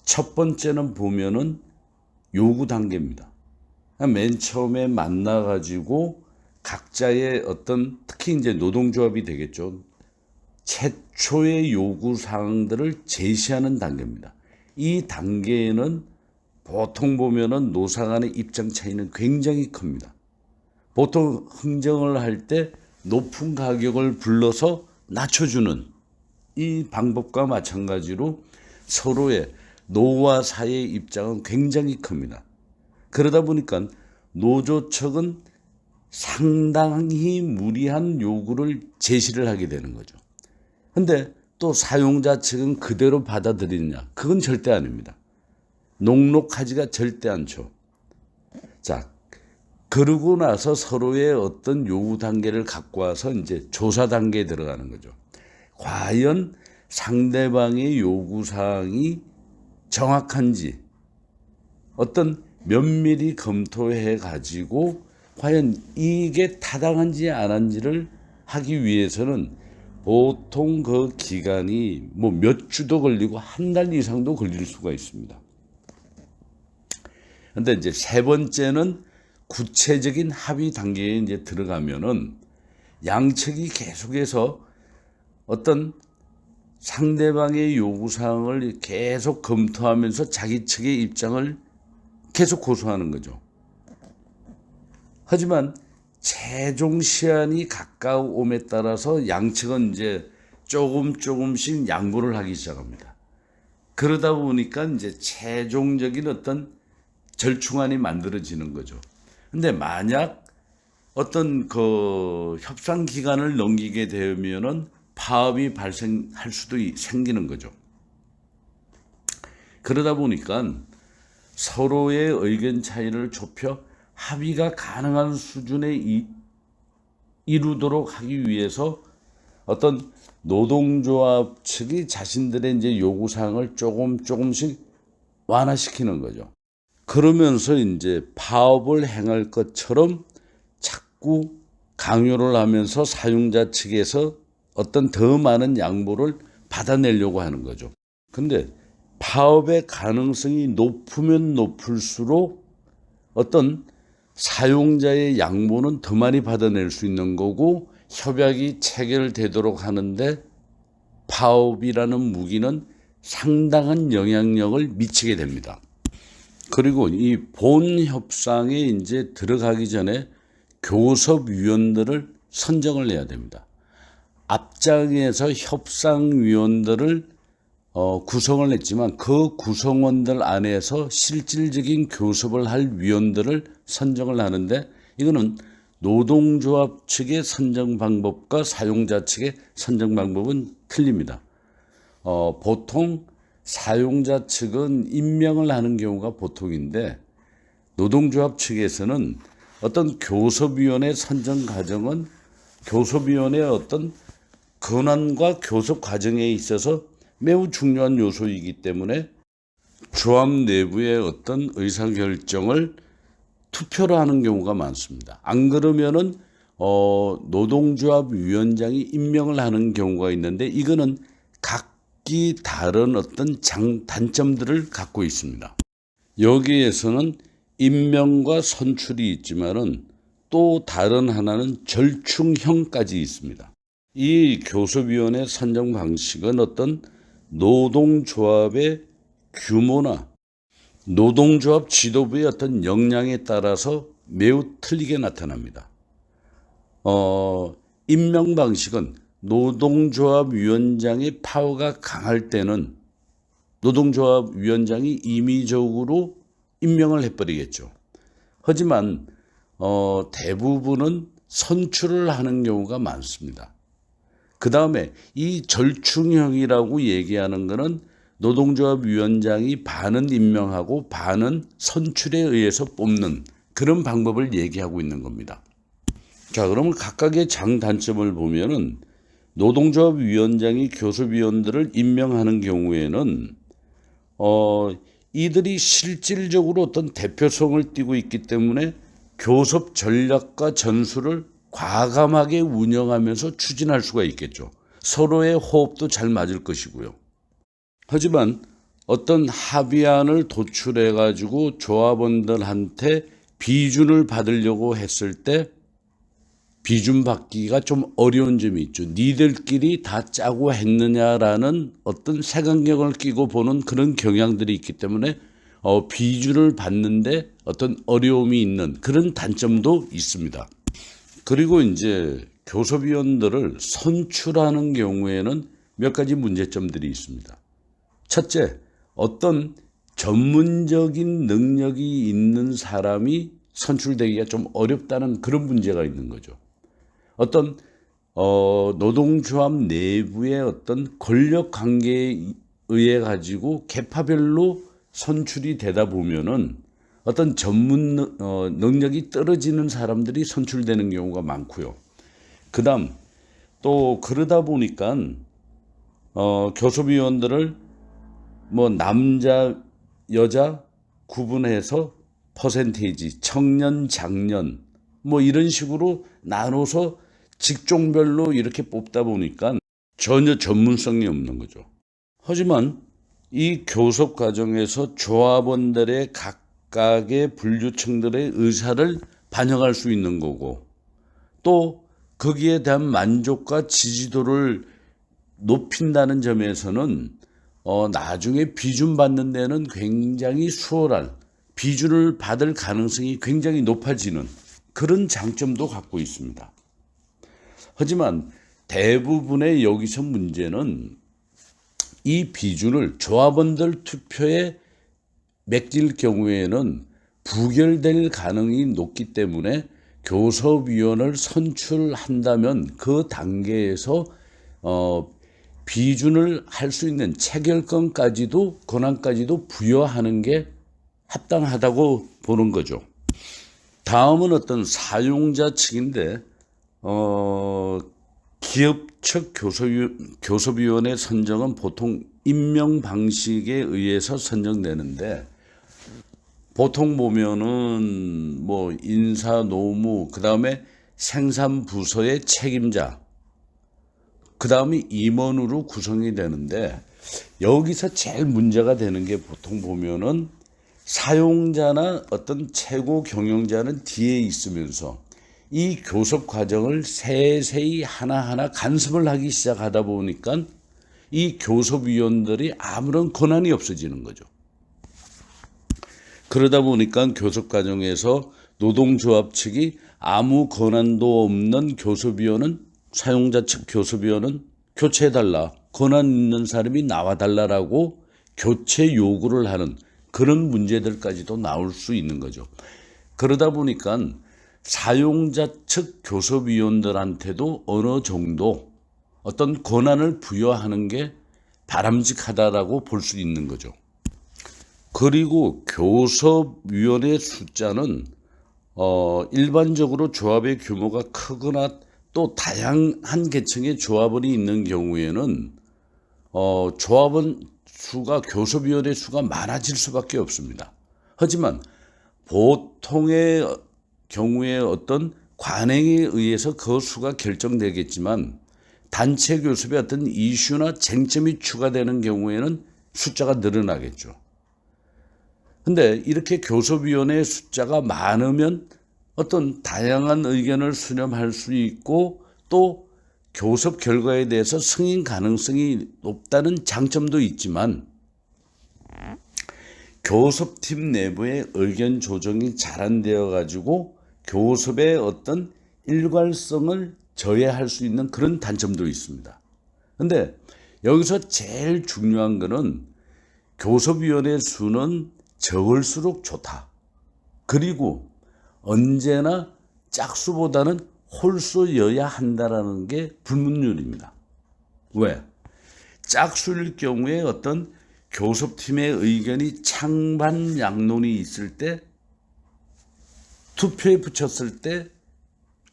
첫 번째는 보면은 요구 단계입니다. 맨 처음에 만나가지고 각자의 어떤 특히 이제 노동조합이 되겠죠. 최초의 요구 사항들을 제시하는 단계입니다. 이 단계에는 보통 보면은 노사 간의 입장 차이는 굉장히 큽니다. 보통 흥정을 할 때 높은 가격을 불러서 낮춰주는 이 방법과 마찬가지로 서로의 노와 사의 입장은 굉장히 큽니다. 그러다 보니까 노조 측은 상당히 무리한 요구를 제시를 하게 되는 거죠. 근데 또 사용자 측은 그대로 받아들이느냐? 그건 절대 아닙니다. 녹록하지가 절대 않죠. 자, 그러고 나서 서로의 어떤 요구 단계를 갖고 와서 이제 조사 단계에 들어가는 거죠. 과연 상대방의 요구 사항이 정확한지 어떤 면밀히 검토해 가지고 과연 이게 타당한지 안 한지를 하기 위해서는 보통 그 기간이 뭐 몇 주도 걸리고 한 달 이상도 걸릴 수가 있습니다. 근데 이제 세 번째는 구체적인 합의 단계에 이제 들어가면은 양측이 계속해서 어떤 상대방의 요구사항을 계속 검토하면서 자기 측의 입장을 계속 고수하는 거죠. 하지만 최종 시한이 가까움에 따라서 양측은 이제 조금씩 양보를 하기 시작합니다. 그러다 보니까 이제 최종적인 어떤 절충안이 만들어지는 거죠. 근데 만약 어떤 그 협상 기간을 넘기게 되면은 파업이 발생할 수도 생기는 거죠. 그러다 보니까 서로의 의견 차이를 좁혀 합의가 가능한 수준에 이루도록 하기 위해서 어떤 노동조합 측이 자신들의 이제 요구사항을 조금씩 완화시키는 거죠. 그러면서 이제 파업을 행할 것처럼 자꾸 강요를 하면서 사용자 측에서 어떤 더 많은 양보를 받아내려고 하는 거죠. 근데 파업의 가능성이 높으면 높을수록 어떤 사용자의 양보는 더 많이 받아낼 수 있는 거고 협약이 체결되도록 하는데 파업이라는 무기는 상당한 영향력을 미치게 됩니다. 그리고 이 본 협상에 이제 들어가기 전에 교섭위원들을 선정을 해야 됩니다. 앞장에서 협상위원들을 구성을 했지만 그 구성원들 안에서 실질적인 교섭을 할 위원들을 선정을 하는데 이거는 노동조합 측의 선정 방법과 사용자 측의 선정 방법은 틀립니다. 보통 사용자 측은 임명을 하는 경우가 보통인데 노동조합 측에서는 어떤 교섭위원회 선정 과정은 교섭위원회의 어떤 권한과 교섭 과정에 있어서 매우 중요한 요소이기 때문에 조합 내부의 어떤 의사결정을 투표로 하는 경우가 많습니다. 안 그러면은 노동조합 위원장이 임명을 하는 경우가 있는데 이거는 각기 다른 어떤 단점들을 갖고 있습니다. 여기에서는 임명과 선출이 있지만은 또 다른 하나는 절충형까지 있습니다. 이 교섭위원회 선정 방식은 어떤 노동조합의 규모나 노동조합 지도부의 어떤 역량에 따라서 매우 틀리게 나타납니다. 임명 방식은 노동조합 위원장의 파워가 강할 때는 노동조합 위원장이 임의적으로 임명을 해버리겠죠. 하지만 대부분은 선출을 하는 경우가 많습니다. 그 다음에 이 절충형이라고 얘기하는 것은 노동조합 위원장이 반은 임명하고 반은 선출에 의해서 뽑는 그런 방법을 얘기하고 있는 겁니다. 자, 그러면 각각의 장단점을 보면은 노동조합 위원장이 교섭위원들을 임명하는 경우에는 이들이 실질적으로 어떤 대표성을 띠고 있기 때문에 교섭 전략과 전술을 과감하게 운영하면서 추진할 수가 있겠죠. 서로의 호흡도 잘 맞을 것이고요. 하지만 어떤 합의안을 도출해 가지고 조합원들한테 비준을 받으려고 했을 때 비준 받기가 좀 어려운 점이 있죠. 니들끼리 다 짜고 했느냐라는 어떤 색안경을 끼고 보는 그런 경향들이 있기 때문에 비준을 받는데 어떤 어려움이 있는 그런 단점도 있습니다. 그리고 이제 교섭위원들을 선출하는 경우에는 몇 가지 문제점들이 있습니다. 첫째, 어떤 전문적인 능력이 있는 사람이 선출되기가 좀 어렵다는 그런 문제가 있는 거죠. 어떤 노동조합 내부의 어떤 권력 관계에 의해 가지고 계파별로 선출이 되다 보면은 어떤 전문 능력이 떨어지는 사람들이 선출되는 경우가 많고요. 그다음 또 그러다 보니까 교섭위원들을 뭐 남자 여자 구분해서 퍼센테이지 청년 장년 뭐 이런 식으로 나눠서 직종별로 이렇게 뽑다 보니까 전혀 전문성이 없는 거죠. 하지만 이 교섭 과정에서 조합원들의 각각의 분류층들의 의사를 반영할 수 있는 거고 또 거기에 대한 만족과 지지도를 높인다는 점에서는 나중에 비준 받는 데는 굉장히 수월한 비준을 받을 가능성이 굉장히 높아지는 그런 장점도 갖고 있습니다. 하지만 대부분의 여기서 문제는 이 비준을 조합원들 투표에 맡길 경우에는 부결될 가능성이 높기 때문에 교섭위원을 선출한다면 그 단계에서 비준을 할 수 있는 체결권까지도 권한까지도 부여하는 게 합당하다고 보는 거죠. 다음은 어떤 사용자 측인데 기업 측 교섭위원회 선정은 보통 임명 방식에 의해서 선정되는데 보통 보면은 뭐 인사, 노무, 그 다음에 생산 부서의 책임자, 그 다음에 임원으로 구성이 되는데 여기서 제일 문제가 되는 게 보통 보면은 사용자나 어떤 최고 경영자는 뒤에 있으면서 이 교섭 과정을 세세히 하나하나 간섭을 하기 시작하다 보니까 이 교섭위원들이 아무런 권한이 없어지는 거죠. 그러다 보니까 교섭 과정에서 노동조합 측이 아무 권한도 없는 교섭위원은 사용자 측 교섭위원은 교체해달라, 권한 있는 사람이 나와달라라고 교체 요구를 하는 그런 문제들까지도 나올 수 있는 거죠. 그러다 보니까 사용자 측 교섭위원들한테도 어느 정도 어떤 권한을 부여하는 게 바람직하다라고 볼 수 있는 거죠. 그리고 교섭위원회 숫자는 일반적으로 조합의 규모가 크거나 또 다양한 계층의 조합원이 있는 경우에는 조합원 수가 교섭위원회 수가 많아질 수밖에 없습니다. 하지만 보통의 경우에 어떤 관행에 의해서 그 수가 결정되겠지만 단체 교섭에 어떤 이슈나 쟁점이 추가되는 경우에는 숫자가 늘어나겠죠. 근데 이렇게 교섭위원회 숫자가 많으면 어떤 다양한 의견을 수렴할 수 있고 또 교섭 결과에 대해서 승인 가능성이 높다는 장점도 있지만 교섭팀 내부의 의견 조정이 잘 안 되어 가지고 교섭의 어떤 일괄성을 저해할 수 있는 그런 단점도 있습니다. 근데 여기서 제일 중요한 거는 교섭위원회 수는 적을수록 좋다. 그리고 언제나 짝수보다는 홀수여야 한다라는 게 불문율입니다. 왜? 짝수일 경우에 어떤 교섭팀의 의견이 찬반 양론이 있을 때 투표에 붙였을 때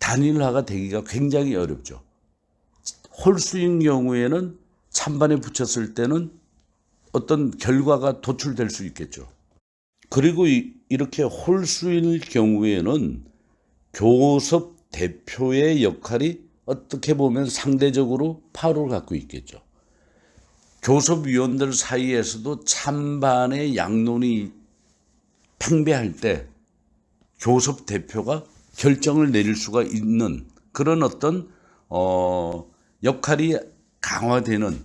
단일화가 되기가 굉장히 어렵죠. 홀수인 경우에는 찬반에 붙였을 때는 어떤 결과가 도출될 수 있겠죠. 그리고 이렇게 홀수일 경우에는 교섭 대표의 역할이 어떻게 보면 상대적으로 파워를 갖고 있겠죠. 교섭위원들 사이에서도 찬반의 양론이 팽배할 때 교섭 대표가 결정을 내릴 수가 있는 그런 어떤 역할이 강화되는,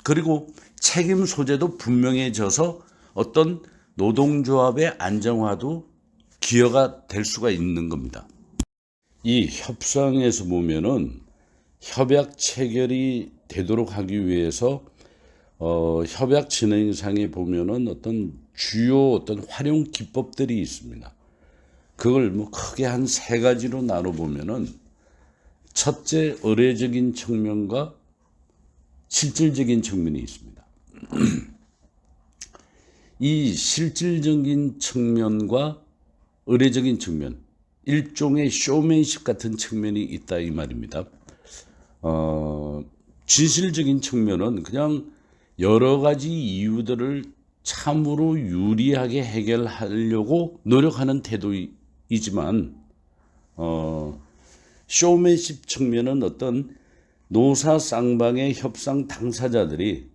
그리고 책임 소재도 분명해져서 어떤 노동조합의 안정화도 기여가 될 수가 있는 겁니다. 이 협상에서 보면은 협약 체결이 되도록 하기 위해서 협약 진행상에 보면은 어떤 주요 어떤 활용 기법들이 있습니다. 그걸 뭐 크게 한 3가지로 나눠 보면은 첫째, 의례적인 측면과 실질적인 측면이 있습니다. 이 실질적인 측면과 의례적인 측면, 일종의 쇼맨십 같은 측면이 있다 이 말입니다. 진실적인 측면은 그냥 여러 가지 이유들을 참으로 유리하게 해결하려고 노력하는 태도이지만 쇼맨십 측면은 어떤 노사 쌍방의 협상 당사자들이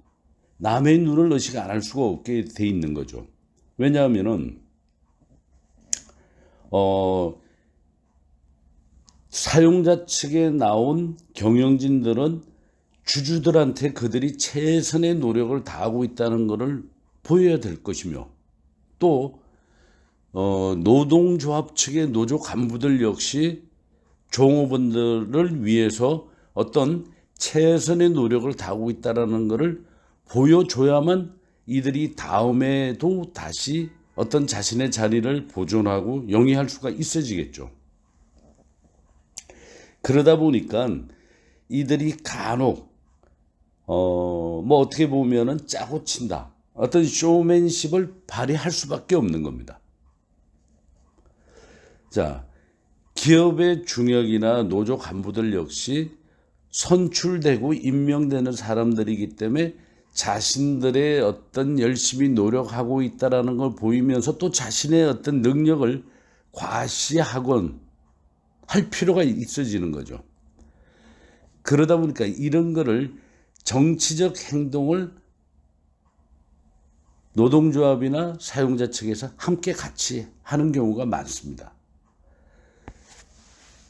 남의 눈을 의식 안 할 수가 없게 돼 있는 거죠. 왜냐하면은 사용자 측에 나온 경영진들은 주주들한테 그들이 최선의 노력을 다하고 있다는 것을 보여야 될 것이며, 또 노동조합 측의 노조 간부들 역시 종업원들을 위해서 어떤 최선의 노력을 다하고 있다는 것을 보여줘야만 이들이 다음에도 다시 어떤 자신의 자리를 보존하고 영위할 수가 있어지겠죠. 그러다 보니까 이들이 간혹 어떻게 보면은 짜고 친다, 어떤 쇼맨십을 발휘할 수밖에 없는 겁니다. 자, 기업의 중역이나 노조 간부들 역시 선출되고 임명되는 사람들이기 때문에 자신들의 어떤 열심히 노력하고 있다라는 걸 보이면서 또 자신의 어떤 능력을 과시하곤 할 필요가 있어지는 거죠. 그러다 보니까 이런 거를 정치적 행동을 노동조합이나 사용자 측에서 함께 같이 하는 경우가 많습니다.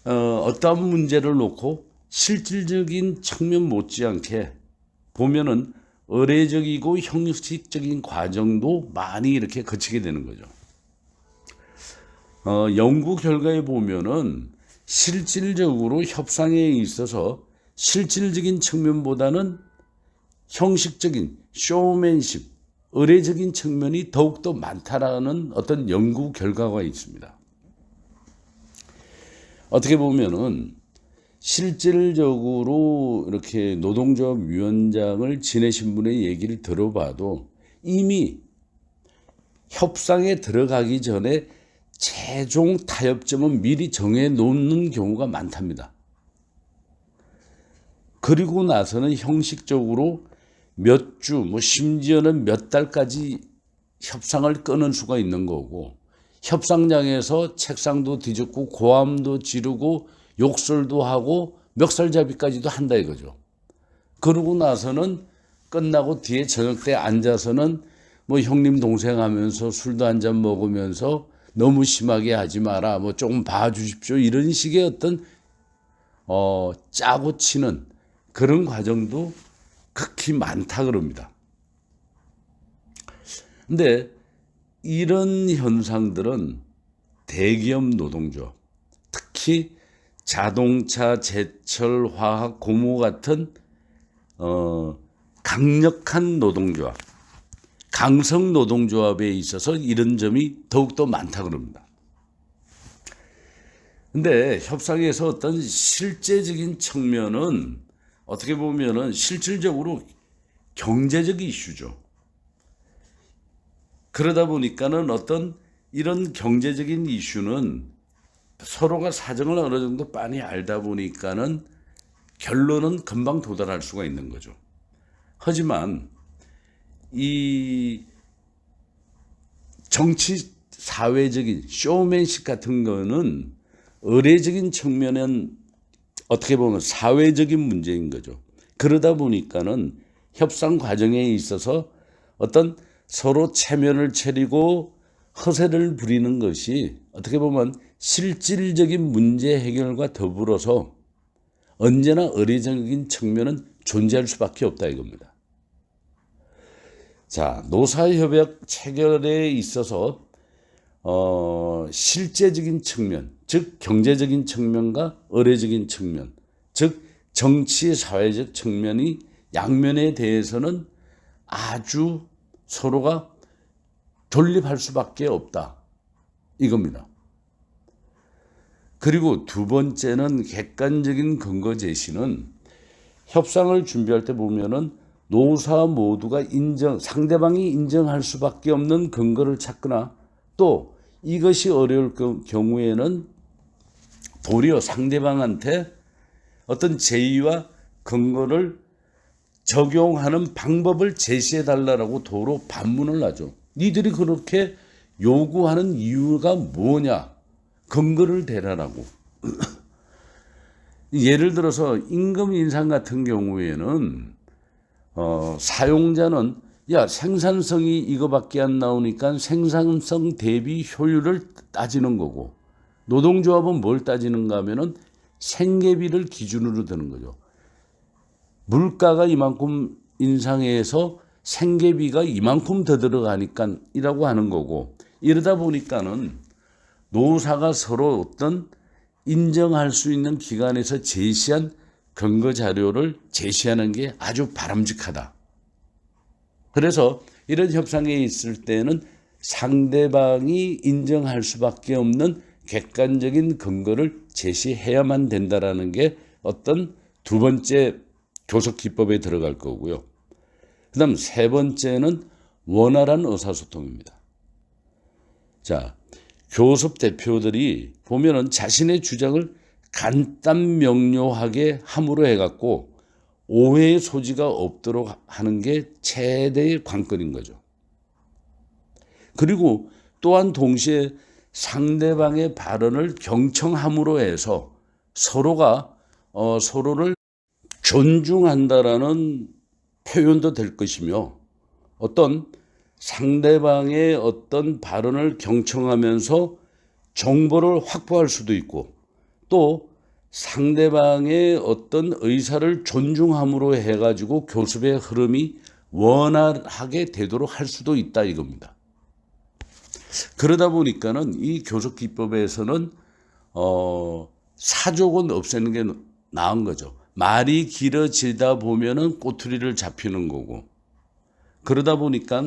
어떠한 문제를 놓고 실질적인 측면 못지않게 보면은 의례적이고 형식적인 과정도 많이 이렇게 거치게 되는 거죠. 연구 결과에 보면은 실질적으로 협상에 있어서 실질적인 측면보다는 형식적인 쇼맨십, 의례적인 측면이 더욱더 많다라는 어떤 연구 결과가 있습니다. 어떻게 보면은 실질적으로 이렇게 노동조합 위원장을 지내신 분의 얘기를 들어봐도 이미 협상에 들어가기 전에 최종 타협점은 미리 정해 놓는 경우가 많답니다. 그리고 나서는 형식적으로 몇 주, 심지어는 몇 달까지 협상을 끊을 수가 있는 거고, 협상장에서 책상도 뒤집고 고함도 지르고 욕설도 하고 멱살잡이까지도 한다 이거죠. 그러고 나서는 끝나고 뒤에 저녁 때 앉아서는 형님 동생 하면서 술도 한잔 먹으면서 너무 심하게 하지 마라, 조금 봐주십시오, 이런 식의 어떤 짜고 치는 그런 과정도 극히 많다 그럽니다. 근데 이런 현상들은 대기업 노동조합, 특히 자동차, 제철, 화학, 고무 같은 강력한 노동조합, 강성 노동조합에 있어서 이런 점이 더욱더 많다 그럽니다. 근데 협상에서 어떤 실제적인 측면은 어떻게 보면은 실질적으로 경제적 이슈죠. 그러다 보니까는 어떤 이런 경제적인 이슈는 서로가 사정을 어느 정도 빤히 알다 보니까는 결론은 금방 도달할 수가 있는 거죠. 하지만 이 정치 사회적인 쇼맨십 같은 거는 의례적인 측면은 어떻게 보면 사회적인 문제인 거죠. 그러다 보니까는 협상 과정에 있어서 어떤 서로 체면을 차리고 허세를 부리는 것이 어떻게 보면 실질적인 문제 해결과 더불어서 언제나 의례적인 측면은 존재할 수밖에 없다 이겁니다. 자, 노사협약 체결에 있어서 실제적인 측면, 즉 경제적인 측면과 의례적인 측면, 즉 정치 사회적 측면이 양면에 대해서는 아주 서로가 존립할 수밖에 없다 이겁니다. 그리고 두 번째는 객관적인 근거 제시는 협상을 준비할 때 보면은 노사 모두가 상대방이 인정할 수밖에 없는 근거를 찾거나 또 이것이 어려울 경우에는 도리어 상대방한테 어떤 제의와 근거를 적용하는 방법을 제시해 달라고 도로 반문을 하죠. 니들이 그렇게 요구하는 이유가 뭐냐? 근거를 대라라고. 예를 들어서 임금 인상 같은 경우에는 사용자는 생산성이 이거밖에 안 나오니까 생산성 대비 효율을 따지는 거고, 노동조합은 뭘 따지는가 하면은 생계비를 기준으로 드는 거죠. 물가가 이만큼 인상해서 생계비가 이만큼 더 들어가니까 이라고 하는 거고, 이러다 보니까는 노사가 서로 어떤 인정할 수 있는 기관에서 제시한 근거 자료를 제시하는 게 아주 바람직하다. 그래서 이런 협상에 있을 때는 상대방이 인정할 수밖에 없는 객관적인 근거를 제시해야만 된다라는 게 어떤 두 번째 교섭 기법에 들어갈 거고요. 그다음 세 번째는 원활한 의사소통입니다. 자, 교섭 대표들이 보면은 자신의 주장을 간단 명료하게 함으로 해갖고 오해의 소지가 없도록 하는 게 최대의 관건인 거죠. 그리고 또한 동시에 상대방의 발언을 경청함으로 해서 서로가 서로를 존중한다라는 표현도 될 것이며 어떤 상대방의 어떤 발언을 경청하면서 정보를 확보할 수도 있고 또 상대방의 어떤 의사를 존중함으로 해가지고 교섭의 흐름이 원활하게 되도록 할 수도 있다 이겁니다. 그러다 보니까는 이 교섭 기법에서는 사족은 없애는 게 나은 거죠. 말이 길어지다 보면은 꼬투리를 잡히는 거고 그러다 보니까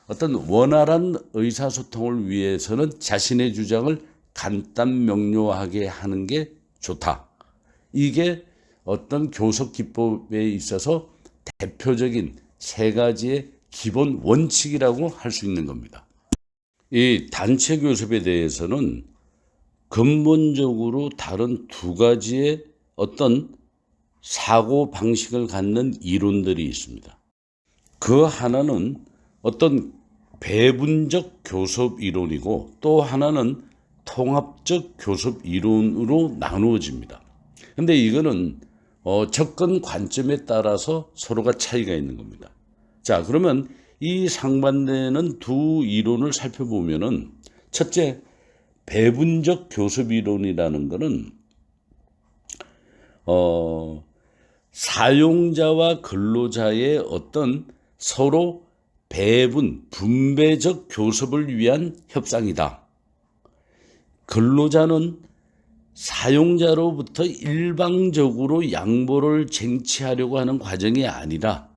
어떤 원활한 의사소통을 위해서는 자신의 주장을 간단 명료하게 하는 게 좋다. 이게 어떤 교섭 기법에 있어서 대표적인 세 가지의 기본 원칙이라고 할 수 있는 겁니다. 이 단체 교섭에 대해서는 근본적으로 다른 두 가지의 어떤 사고 방식을 갖는 이론들이 있습니다. 그 하나는 어떤 배분적 교섭 이론이고 또 하나는 통합적 교섭 이론으로 나누어집니다. 근데 이거는 접근 관점에 따라서 서로가 차이가 있는 겁니다. 자, 그러면 이 상반되는 두 이론을 살펴보면은 첫째, 배분적 교섭 이론이라는 것은 사용자와 근로자의 어떤 서로 배분, 분배적 교섭을 위한 협상이다. 근로자는 사용자로부터 일방적으로 양보를 쟁취하려고 하는 과정이 아니라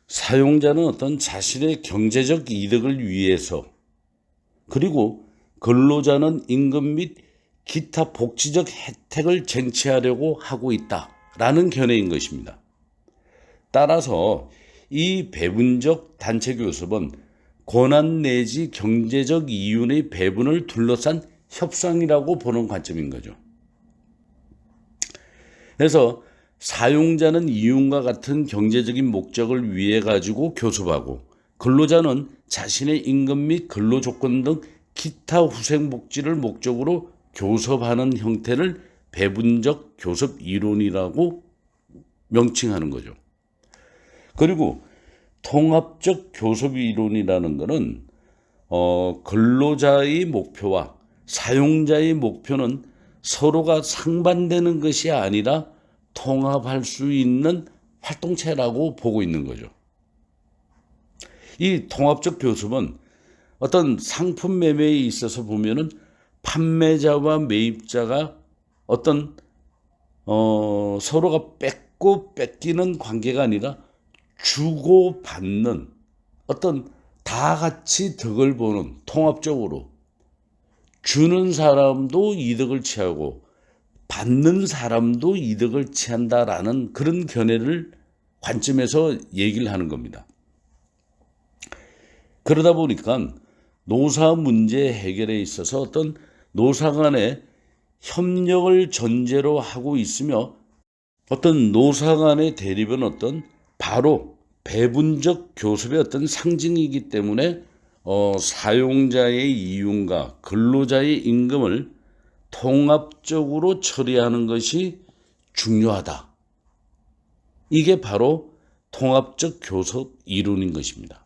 사용자는 어떤 자신의 경제적 이득을 위해서 그리고 근로자는 임금 및 기타 복지적 혜택을 쟁취하려고 하고 있다라는 견해인 것입니다. 따라서 이 배분적 단체 교섭은 권한 내지 경제적 이윤의 배분을 둘러싼 협상이라고 보는 관점인 거죠. 그래서 사용자는 이윤과 같은 경제적인 목적을 위해 가지고 교섭하고 근로자는 자신의 임금 및 근로 조건 등 기타 후생 복지를 목적으로 교섭하는 형태를 배분적 교섭 이론이라고 명칭하는 거죠. 그리고 통합적 교섭 이론이라는 것은 근로자의 목표와 사용자의 목표는 서로가 상반되는 것이 아니라 통합할 수 있는 활동체라고 보고 있는 거죠. 이 통합적 교섭은 어떤 상품 매매에 있어서 보면은 판매자와 매입자가 어떤 서로가 뺏고 뺏기는 관계가 아니라 주고받는 어떤 다 같이 덕을 보는 통합적으로 주는 사람도 이득을 취하고 받는 사람도 이득을 취한다라는 그런 견해를 관점에서 얘기를 하는 겁니다. 그러다 보니까 노사 문제 해결에 있어서 어떤 노사 간의 협력을 전제로 하고 있으며 어떤 노사 간의 대립은 어떤 바로 배분적 교섭의 어떤 상징이기 때문에 사용자의 이윤과 근로자의 임금을 통합적으로 처리하는 것이 중요하다. 이게 바로 통합적 교섭 이론인 것입니다.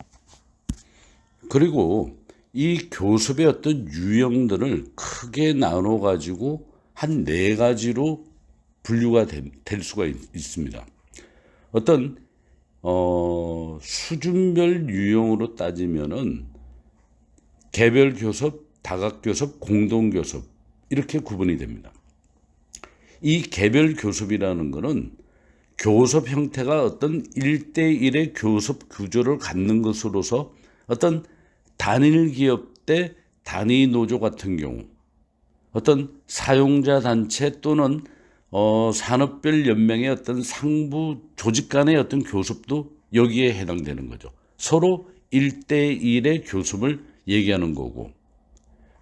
그리고 이 교섭의 어떤 유형들을 크게 나눠 가지고 한 네 가지로 분류가 될 수가 있습니다. 어떤 수준별 유형으로 따지면은 개별 교섭, 다각교섭, 공동교섭 이렇게 구분이 됩니다. 이 개별교섭이라는 것은 교섭 형태가 어떤 1대1의 교섭 구조를 갖는 것으로서 어떤 단일 기업 대 단위 노조 같은 경우 어떤 사용자 단체 또는 산업별 연맹의 어떤 상부 조직 간의 어떤 교섭도 여기에 해당되는 거죠. 서로 1대1의 교섭을 얘기하는 거고,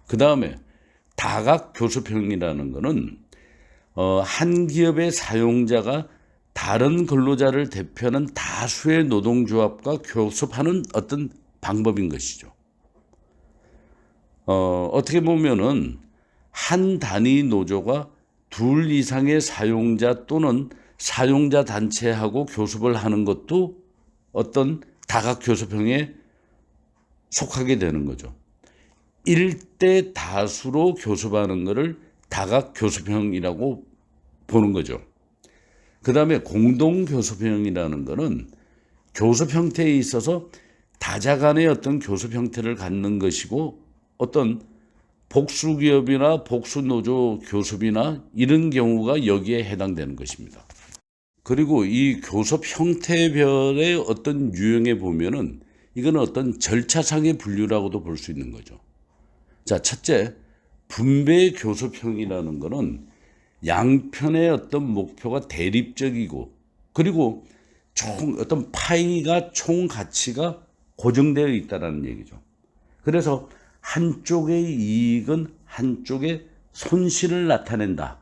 그 다음에 다각 교섭형이라는 것은 한 기업의 사용자가 다른 근로자를 대표하는 다수의 노동조합과 교섭하는 어떤 방법인 것이죠. 어떻게 보면은 한 단위 노조가 둘 이상의 사용자 또는 사용자 단체하고 교섭을 하는 것도 어떤 다각 교섭형에 속하게 되는 거죠. 일대 다수로 교섭하는 것을 다각 교섭형이라고 보는 거죠. 그 다음에 공동 교섭형이라는 것은 교섭 형태에 있어서 다자 간의 어떤 교섭 형태를 갖는 것이고, 어떤 복수기업이나 복수노조 교섭이나 이런 경우가 여기에 해당되는 것입니다. 그리고 이 교섭 형태별의 어떤 유형에 보면은 이거는 어떤 절차상의 분류라고도 볼 수 있는 거죠. 자, 첫째, 분배 교섭형이라는 것은 양편의 어떤 목표가 대립적이고, 그리고 어떤 파이가 총 가치가 고정되어 있다는 얘기죠. 그래서 한쪽의 이익은 한쪽의 손실을 나타낸다.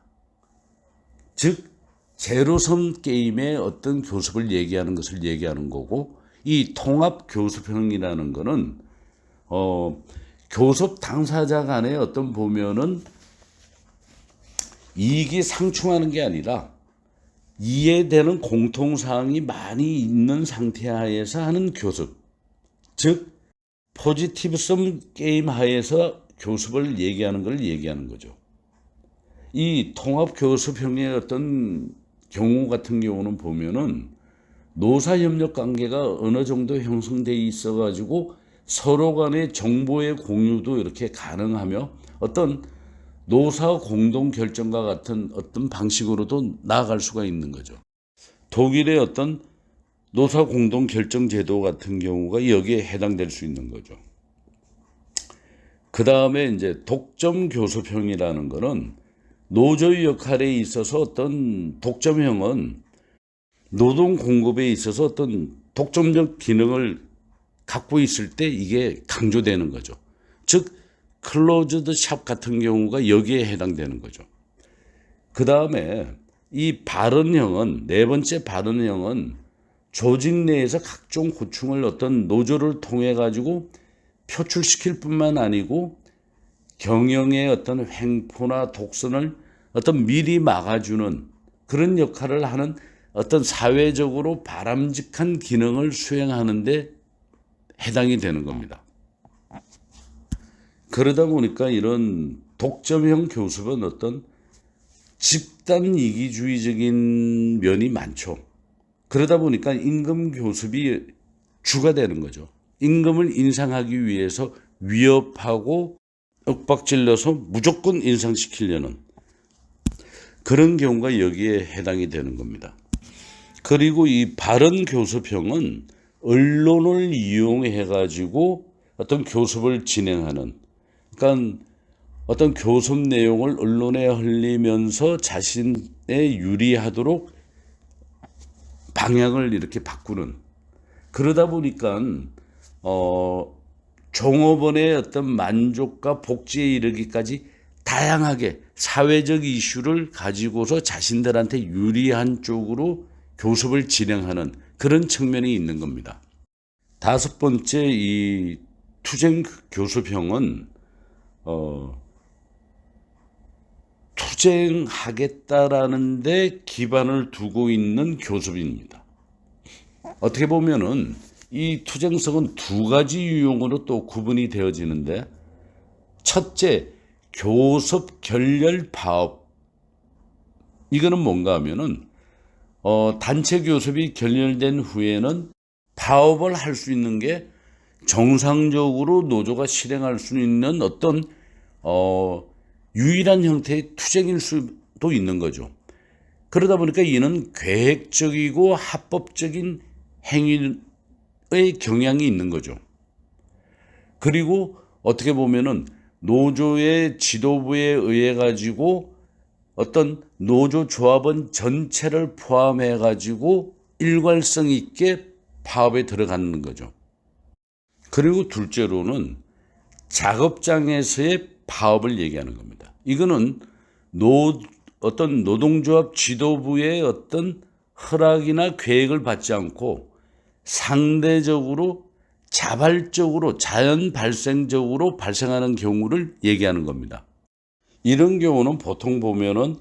즉 제로섬 게임의 어떤 교섭을 얘기하는 것을 얘기하는 거고, 이 통합 교섭형이라는 것은 교섭 당사자 간의 어떤 보면은 이익이 상충하는 게 아니라 이해되는 공통사항이 많이 있는 상태 하에서 하는 교섭, 즉 포지티브섬 게임 하에서 교섭을 얘기하는 걸 얘기하는 거죠. 이 통합 교섭형의 어떤 경우 같은 경우는 보면은 노사협력 관계가 어느 정도 형성되어 있어 가지고 서로 간의 정보의 공유도 이렇게 가능하며 어떤 노사 공동 결정과 같은 어떤 방식으로도 나아갈 수가 있는 거죠. 독일의 어떤 노사 공동 결정 제도 같은 경우가 여기에 해당될 수 있는 거죠. 그 다음에 이제 독점 교섭형이라는 것은 노조의 역할에 있어서 어떤 독점형은 노동 공급에 있어서 어떤 독점적 기능을 갖고 있을 때 이게 강조되는 거죠. 즉 클로즈드 샵 같은 경우가 여기에 해당되는 거죠. 그 다음에 이 발언형은, 네 번째 발언형은 조직 내에서 각종 고충을 어떤 노조를 통해 가지고 표출시킬 뿐만 아니고 경영의 어떤 횡포나 독선을 어떤 미리 막아주는 그런 역할을 하는 어떤 사회적으로 바람직한 기능을 수행하는 데 해당이 되는 겁니다. 그러다 보니까 이런 독점형 교섭은 어떤 집단 이기주의적인 면이 많죠. 그러다 보니까 임금 교섭이 주가 되는 거죠. 임금을 인상하기 위해서 위협하고 윽박질러서 무조건 인상시키려는 그런 경우가 여기에 해당이 되는 겁니다. 그리고 이 발언 교섭형은 언론을 이용해 가지고 어떤 교섭을 진행하는, 그러니까 어떤 교섭 내용을 언론에 흘리면서 자신에 유리하도록 방향을 이렇게 바꾸는, 그러다 보니까 종업원의 어떤 만족과 복지에 이르기까지 다양하게 사회적 이슈를 가지고서 자신들한테 유리한 쪽으로 교섭을 진행하는 그런 측면이 있는 겁니다. 다섯 번째, 이 투쟁 교섭형은 투쟁하겠다라는 데 기반을 두고 있는 교섭입니다. 어떻게 보면은 이 투쟁성은 두 가지 유형으로 또 구분이 되어지는데, 첫째, 교섭 결렬 파업. 이거는 뭔가 하면은 단체 교섭이 결렬된 후에는 파업을 할 수 있는 게 정상적으로 노조가 실행할 수 있는 어떤 유일한 형태의 투쟁일 수도 있는 거죠. 그러다 보니까 이는 계획적이고 합법적인 행위의 경향이 있는 거죠. 그리고 어떻게 보면은 노조의 지도부에 의해 가지고 어떤 노조 조합원 전체를 포함해 가지고 일관성 있게 파업에 들어가는 거죠. 그리고 둘째로는 작업장에서의 파업을 얘기하는 겁니다. 이거는 어떤 노동조합 지도부의 어떤 허락이나 계획을 받지 않고 상대적으로 자발적으로 자연 발생적으로 발생하는 경우를 얘기하는 겁니다. 이런 경우는 보통 보면은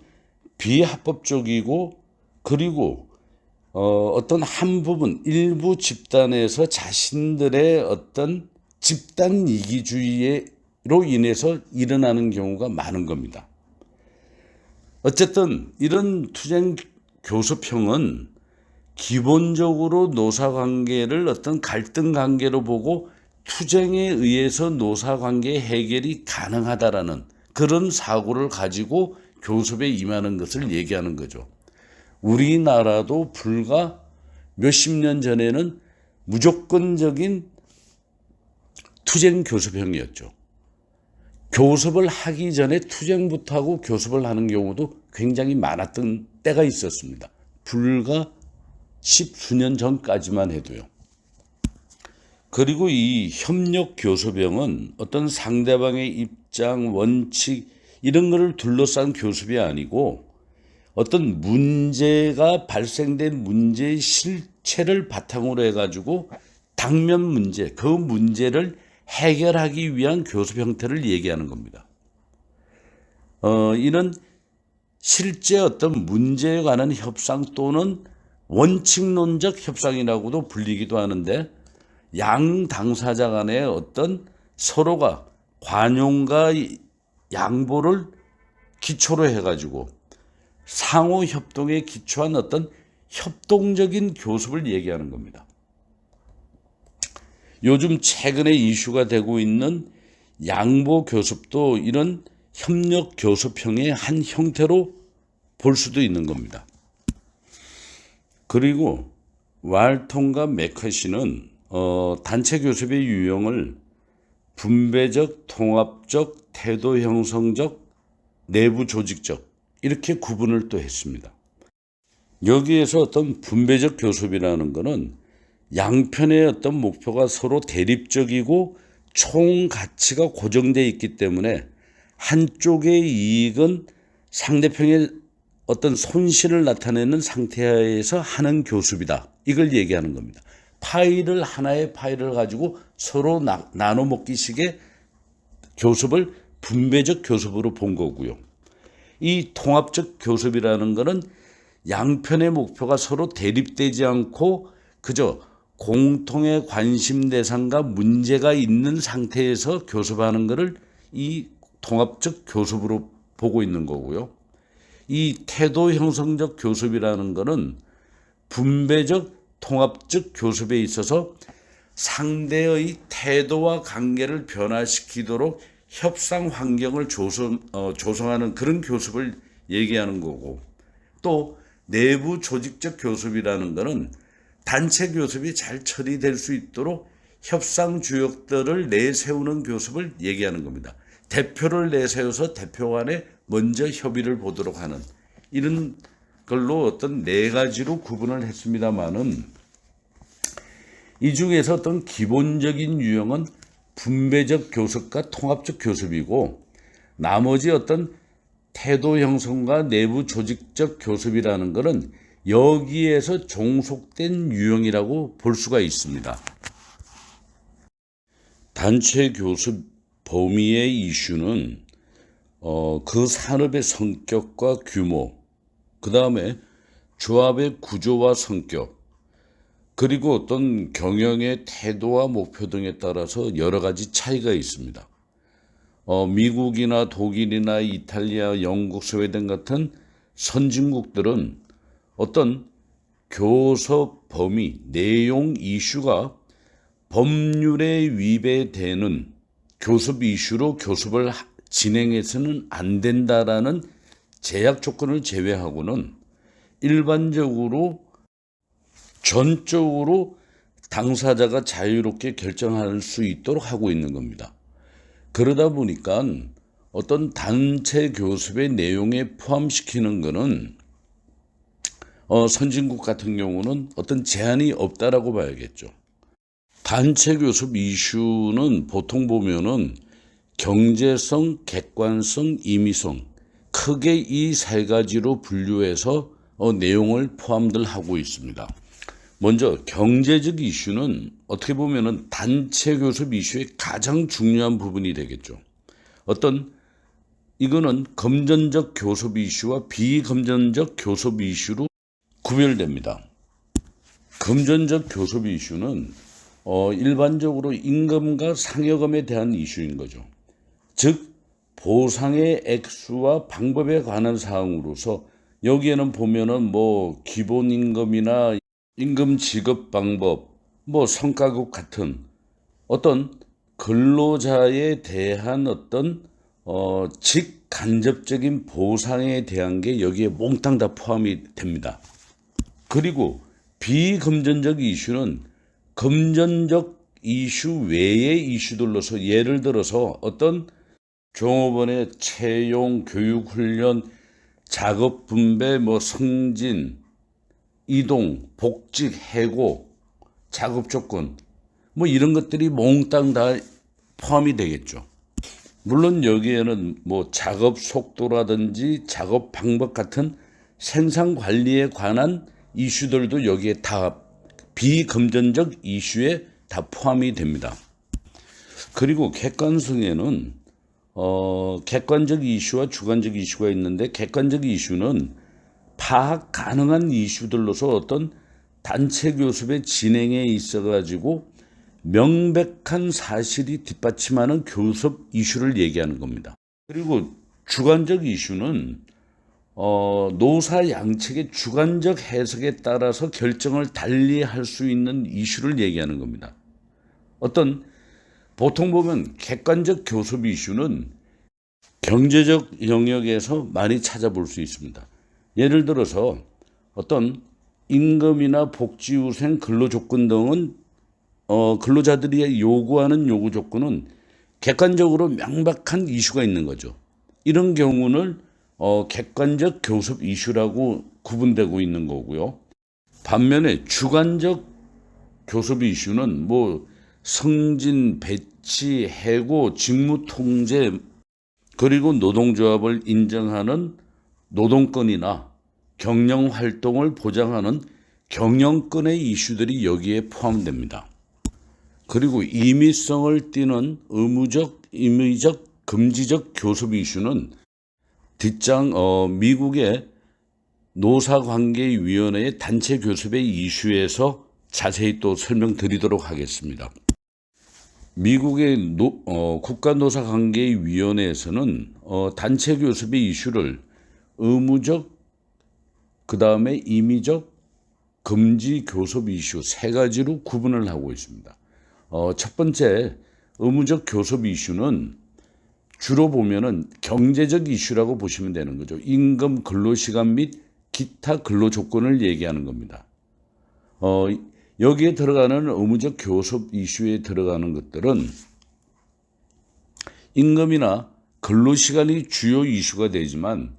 비합법적이고 그리고 어떤 한 부분 일부 집단에서 자신들의 어떤 집단 이기주의로 인해서 일어나는 경우가 많은 겁니다. 어쨌든 이런 투쟁 교섭형은 기본적으로 노사관계를 어떤 갈등 관계로 보고 투쟁에 의해서 노사관계 해결이 가능하다라는 그런 사고를 가지고 교섭에 임하는 것을 얘기하는 거죠. 우리나라도 불과 몇십 년 전에는 무조건적인 투쟁 교섭형이었죠. 교섭을 하기 전에 투쟁부터 하고 교섭을 하는 경우도 굉장히 많았던 때가 있었습니다. 불과 10수년 전까지만 해도요. 그리고 이 협력 교섭형은 어떤 상대방의 입장, 원칙 이런 것을 둘러싼 교섭이 아니고 어떤 문제가 발생된 문제의 실체를 바탕으로 해가지고 당면 문제, 그 문제를 해결하기 위한 교섭 형태를 얘기하는 겁니다. 이는 실제 어떤 문제에 관한 협상 또는 원칙론적 협상이라고도 불리기도 하는데 양 당사자 간의 어떤 서로가 관용과 양보를 기초로 해가지고 상호 협동에 기초한 어떤 협동적인 교섭을 얘기하는 겁니다. 요즘 최근에 이슈가 되고 있는 양보 교섭도 이런 협력 교섭형의 한 형태로 볼 수도 있는 겁니다. 그리고 왈통과 매커시는 단체 교섭의 유형을 분배적, 통합적, 태도 형성적, 내부 조직적 이렇게 구분을 또 했습니다. 여기에서 어떤 분배적 교섭이라는 것은 양편의 어떤 목표가 서로 대립적이고 총 가치가 고정되어 있기 때문에 한쪽의 이익은 상대편의 어떤 손실을 나타내는 상태에서 하는 교섭이다. 이걸 얘기하는 겁니다. 하나의 파일을 가지고 서로 나눠 먹기식의 교섭을 분배적 교섭으로 본 거고요. 이 통합적 교섭이라는 것은 양편의 목표가 서로 대립되지 않고 그저 공통의 관심 대상과 문제가 있는 상태에서 교섭하는 것을 이 통합적 교섭으로 보고 있는 거고요. 이 태도 형성적 교섭이라는 것은 분배적 통합적 교섭에 있어서 상대의 태도와 관계를 변화시키도록 협상 환경을 조성하는 그런 교섭을 얘기하는 거고 또 내부 조직적 교섭이라는 것은 단체 교섭이 잘 처리될 수 있도록 협상 주역들을 내세우는 교섭을 얘기하는 겁니다. 대표를 내세워서 대표 간에 먼저 협의를 보도록 하는 이런 걸로 어떤 네 가지로 구분을 했습니다만은 이 중에서 어떤 기본적인 유형은 분배적 교섭과 통합적 교섭이고 나머지 어떤 태도 형성과 내부 조직적 교섭이라는 것은 여기에서 종속된 유형이라고 볼 수가 있습니다. 단체 교섭 범위의 이슈는 그 산업의 성격과 규모, 그 다음에 조합의 구조와 성격, 그리고 어떤 경영의 태도와 목표 등에 따라서 여러 가지 차이가 있습니다. 미국이나 독일이나 이탈리아, 영국, 스웨덴 같은 선진국들은 어떤 교섭 범위, 내용 이슈가 법률에 위배되는 교섭 이슈로 교섭을 진행해서는 안 된다라는 제약 조건을 제외하고는 일반적으로 전적으로 당사자가 자유롭게 결정할 수 있도록 하고 있는 겁니다. 그러다 보니까 어떤 단체 교섭의 내용에 포함시키는 것은 선진국 같은 경우는 어떤 제한이 없다라고 봐야겠죠. 단체 교섭 이슈는 보통 보면은 경제성, 객관성, 임의성 크게 이 세 가지로 분류해서 내용을 포함들 하고 있습니다. 먼저 경제적 이슈는 어떻게 보면은 단체 교섭 이슈의 가장 중요한 부분이 되겠죠. 이거는 금전적 교섭 이슈와 비금전적 교섭 이슈로 구별됩니다. 금전적 교섭 이슈는 일반적으로 임금과 상여금에 대한 이슈인 거죠. 즉 보상의 액수와 방법에 관한 사항으로서 여기에는 보면은 뭐 기본임금이나 임금 지급 방법, 뭐 성과급 같은 어떤 근로자에 대한 어떤 직간접적인 보상에 대한 게 여기에 몽땅 다 포함이 됩니다. 그리고 비금전적 이슈는 금전적 이슈 외의 이슈들로서 예를 들어서 어떤 종업원의 채용, 교육, 훈련, 작업 분배, 뭐 승진, 이동, 복직, 해고, 작업 조건 뭐 이런 것들이 몽땅 다 포함이 되겠죠. 물론 여기에는 뭐 작업 속도라든지 작업 방법 같은 생산 관리에 관한 이슈들도 여기에 다 비금전적 이슈에 다 포함이 됩니다. 그리고 객관성에는 객관적 이슈와 주관적 이슈가 있는데 객관적 이슈는 파악 가능한 이슈들로서 어떤 단체 교섭의 진행에 있어 가지고 명백한 사실이 뒷받침하는 교섭 이슈를 얘기하는 겁니다. 그리고 주관적 이슈는 노사 양측의 주관적 해석에 따라서 결정을 달리 할 수 있는 이슈를 얘기하는 겁니다. 보통 보면 객관적 교섭 이슈는 경제적 영역에서 많이 찾아볼 수 있습니다. 예를 들어서 어떤 임금이나 복지후생 근로조건 등은 근로자들이 요구하는 요구 조건은 객관적으로 명백한 이슈가 있는 거죠. 이런 경우는 객관적 교섭 이슈라고 구분되고 있는 거고요. 반면에 주관적 교섭 이슈는 뭐 승진, 배치, 해고, 직무 통제 그리고 노동조합을 인정하는 노동권이나 경영 활동을 보장하는 경영권의 이슈들이 여기에 포함됩니다. 그리고 임의성을 띠는 의무적, 임의적, 금지적 교섭 이슈는 뒷장 미국의 노사관계위원회의 단체 교섭의 이슈에서 자세히 또 설명드리도록 하겠습니다. 미국의 국가노사관계위원회에서는 단체 교섭의 이슈를 의무적, 그 다음에 임의적, 금지 교섭 이슈 세 가지로 구분을 하고 있습니다. 첫 번째 의무적 교섭 이슈는 주로 보면은 경제적 이슈라고 보시면 되는 거죠. 임금, 근로시간 및 기타 근로 조건을 얘기하는 겁니다. 여기에 들어가는 의무적 교섭 이슈에 들어가는 것들은 임금이나 근로시간이 주요 이슈가 되지만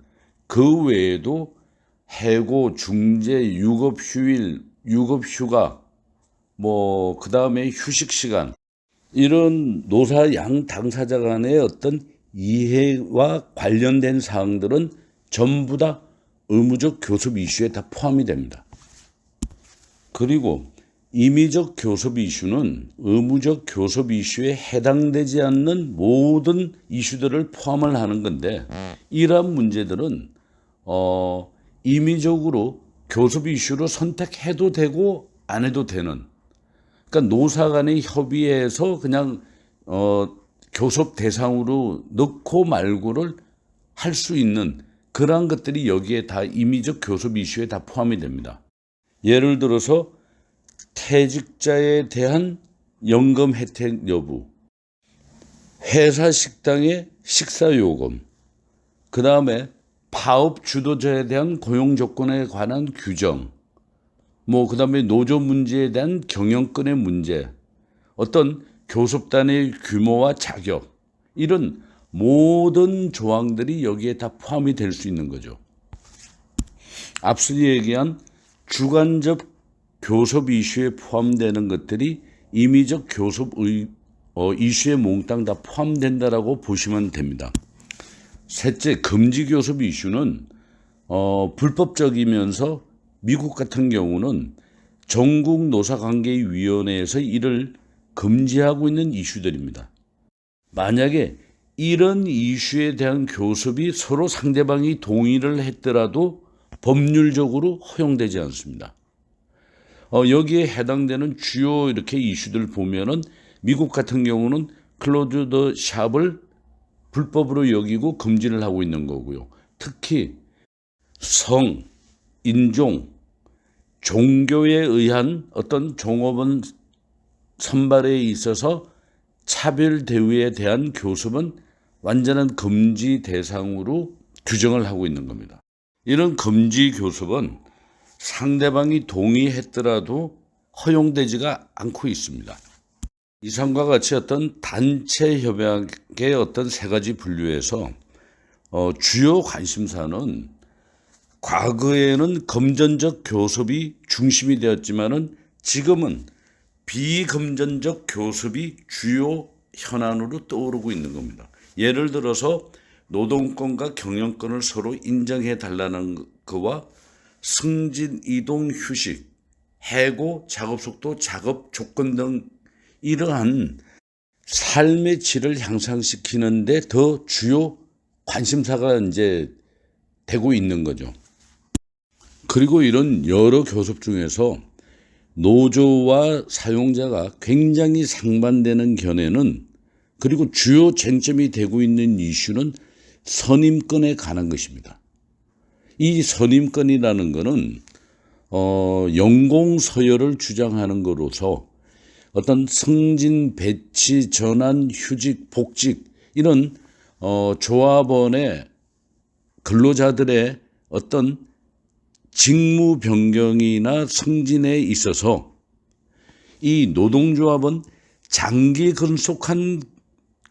그 외에도 해고, 중재, 유급휴일, 유급휴가, 그 다음에 휴식시간, 이런 노사 양 당사자 간의 어떤 이해와 관련된 사항들은 전부 다 의무적 교섭 이슈에 다 포함이 됩니다. 그리고 임의적 교섭 이슈는 의무적 교섭 이슈에 해당되지 않는 모든 이슈들을 포함을 하는 건데 이러한 문제들은 임의적으로 교섭 이슈로 선택해도 되고 안 해도 되는, 그러니까 노사 간의 협의에서 그냥 교섭 대상으로 넣고 말고를 할 수 있는 그러한 것들이 여기에 다 임의적 교섭 이슈에 다 포함이 됩니다. 예를 들어서 퇴직자에 대한 연금 혜택 여부, 회사 식당의 식사요금, 그 다음에 파업 주도자에 대한 고용 조건에 관한 규정, 그 다음에 노조 문제에 대한 경영권의 문제, 어떤 교섭단의 규모와 자격, 이런 모든 조항들이 여기에 다 포함이 될 수 있는 거죠. 앞서 얘기한 주관적 교섭 이슈에 포함되는 것들이 임의적 교섭 이슈에 몽땅 다 포함된다라고 보시면 됩니다. 셋째, 금지 교섭 이슈는 불법적이면서 미국 같은 경우는 전국 노사관계위원회에서 이를 금지하고 있는 이슈들입니다. 만약에 이런 이슈에 대한 교섭이 서로 상대방이 동의를 했더라도 법률적으로 허용되지 않습니다. 여기에 해당되는 주요 이렇게 이슈들 보면은 미국 같은 경우는 클로즈 더 샵을 불법으로 여기고 금지를 하고 있는 거고요. 특히 성, 인종, 종교에 의한 어떤 종업원 선발에 있어서 차별 대우에 대한 교섭은 완전한 금지 대상으로 규정을 하고 있는 겁니다. 이런 금지 교섭은 상대방이 동의했더라도 허용되지가 않고 있습니다. 이상과 같이 어떤 단체 협약의 어떤 세 가지 분류에서 주요 관심사는 과거에는 금전적 교섭이 중심이 되었지만은 지금은 비금전적 교섭이 주요 현안으로 떠오르고 있는 겁니다. 예를 들어서 노동권과 경영권을 서로 인정해 달라는 것과 승진, 이동, 휴식, 해고, 작업 속도, 작업 조건 등 이러한 삶의 질을 향상시키는 데 더 주요 관심사가 이제 되고 있는 거죠. 그리고 이런 여러 교섭 중에서 노조와 사용자가 굉장히 상반되는 견해는, 그리고 주요 쟁점이 되고 있는 이슈는 선임권에 관한 것입니다. 이 선임권이라는 것은 연공 서열을 주장하는 것으로서 어떤 승진, 배치, 전환, 휴직, 복직 이런 조합원의 근로자들의 어떤 직무 변경이나 승진에 있어서 이 노동조합은 장기 근속한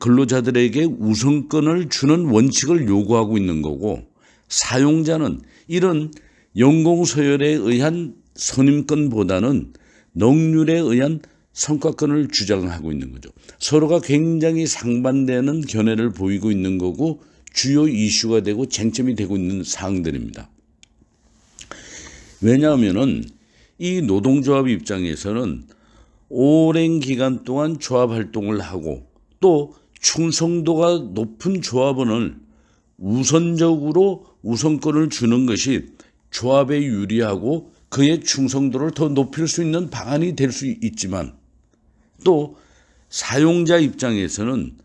근로자들에게 우선권을 주는 원칙을 요구하고 있는 거고, 사용자는 이런 연공서열에 의한 선임권보다는 능률에 의한 성과권을 주장하고 있는 거죠. 서로가 굉장히 상반되는 견해를 보이고 있는 거고 주요 이슈가 되고 쟁점이 되고 있는 사항들입니다. 왜냐하면은 이 노동조합 입장에서는 오랜 기간 동안 조합 활동을 하고 또 충성도가 높은 조합원을 우선적으로 우선권을 주는 것이 조합에 유리하고 그의 충성도를 더 높일 수 있는 방안이 될 수 있지만, 또 사용자 입장에서는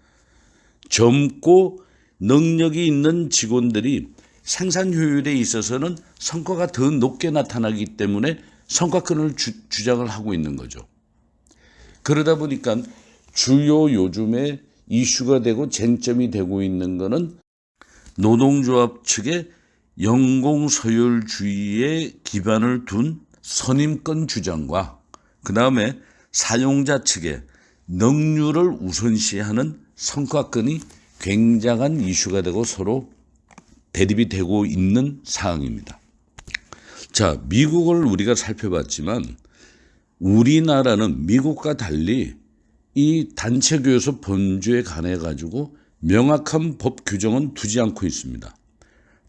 젊고 능력이 있는 직원들이 생산 효율에 있어서는 성과가 더 높게 나타나기 때문에 성과권을 주장을 하고 있는 거죠. 그러다 보니까 주요 요즘에 이슈가 되고 쟁점이 되고 있는 것은 노동조합 측의 연공서열주의에 기반을 둔 선임권 주장과 그 다음에 사용자 측의 능률을 우선시하는 성과권이 굉장한 이슈가 되고 서로 대립이 되고 있는 상황입니다. 자, 미국을 우리가 살펴봤지만 우리나라는 미국과 달리 이 단체 교섭 범주에 관해 가지고 명확한 법 규정은 두지 않고 있습니다.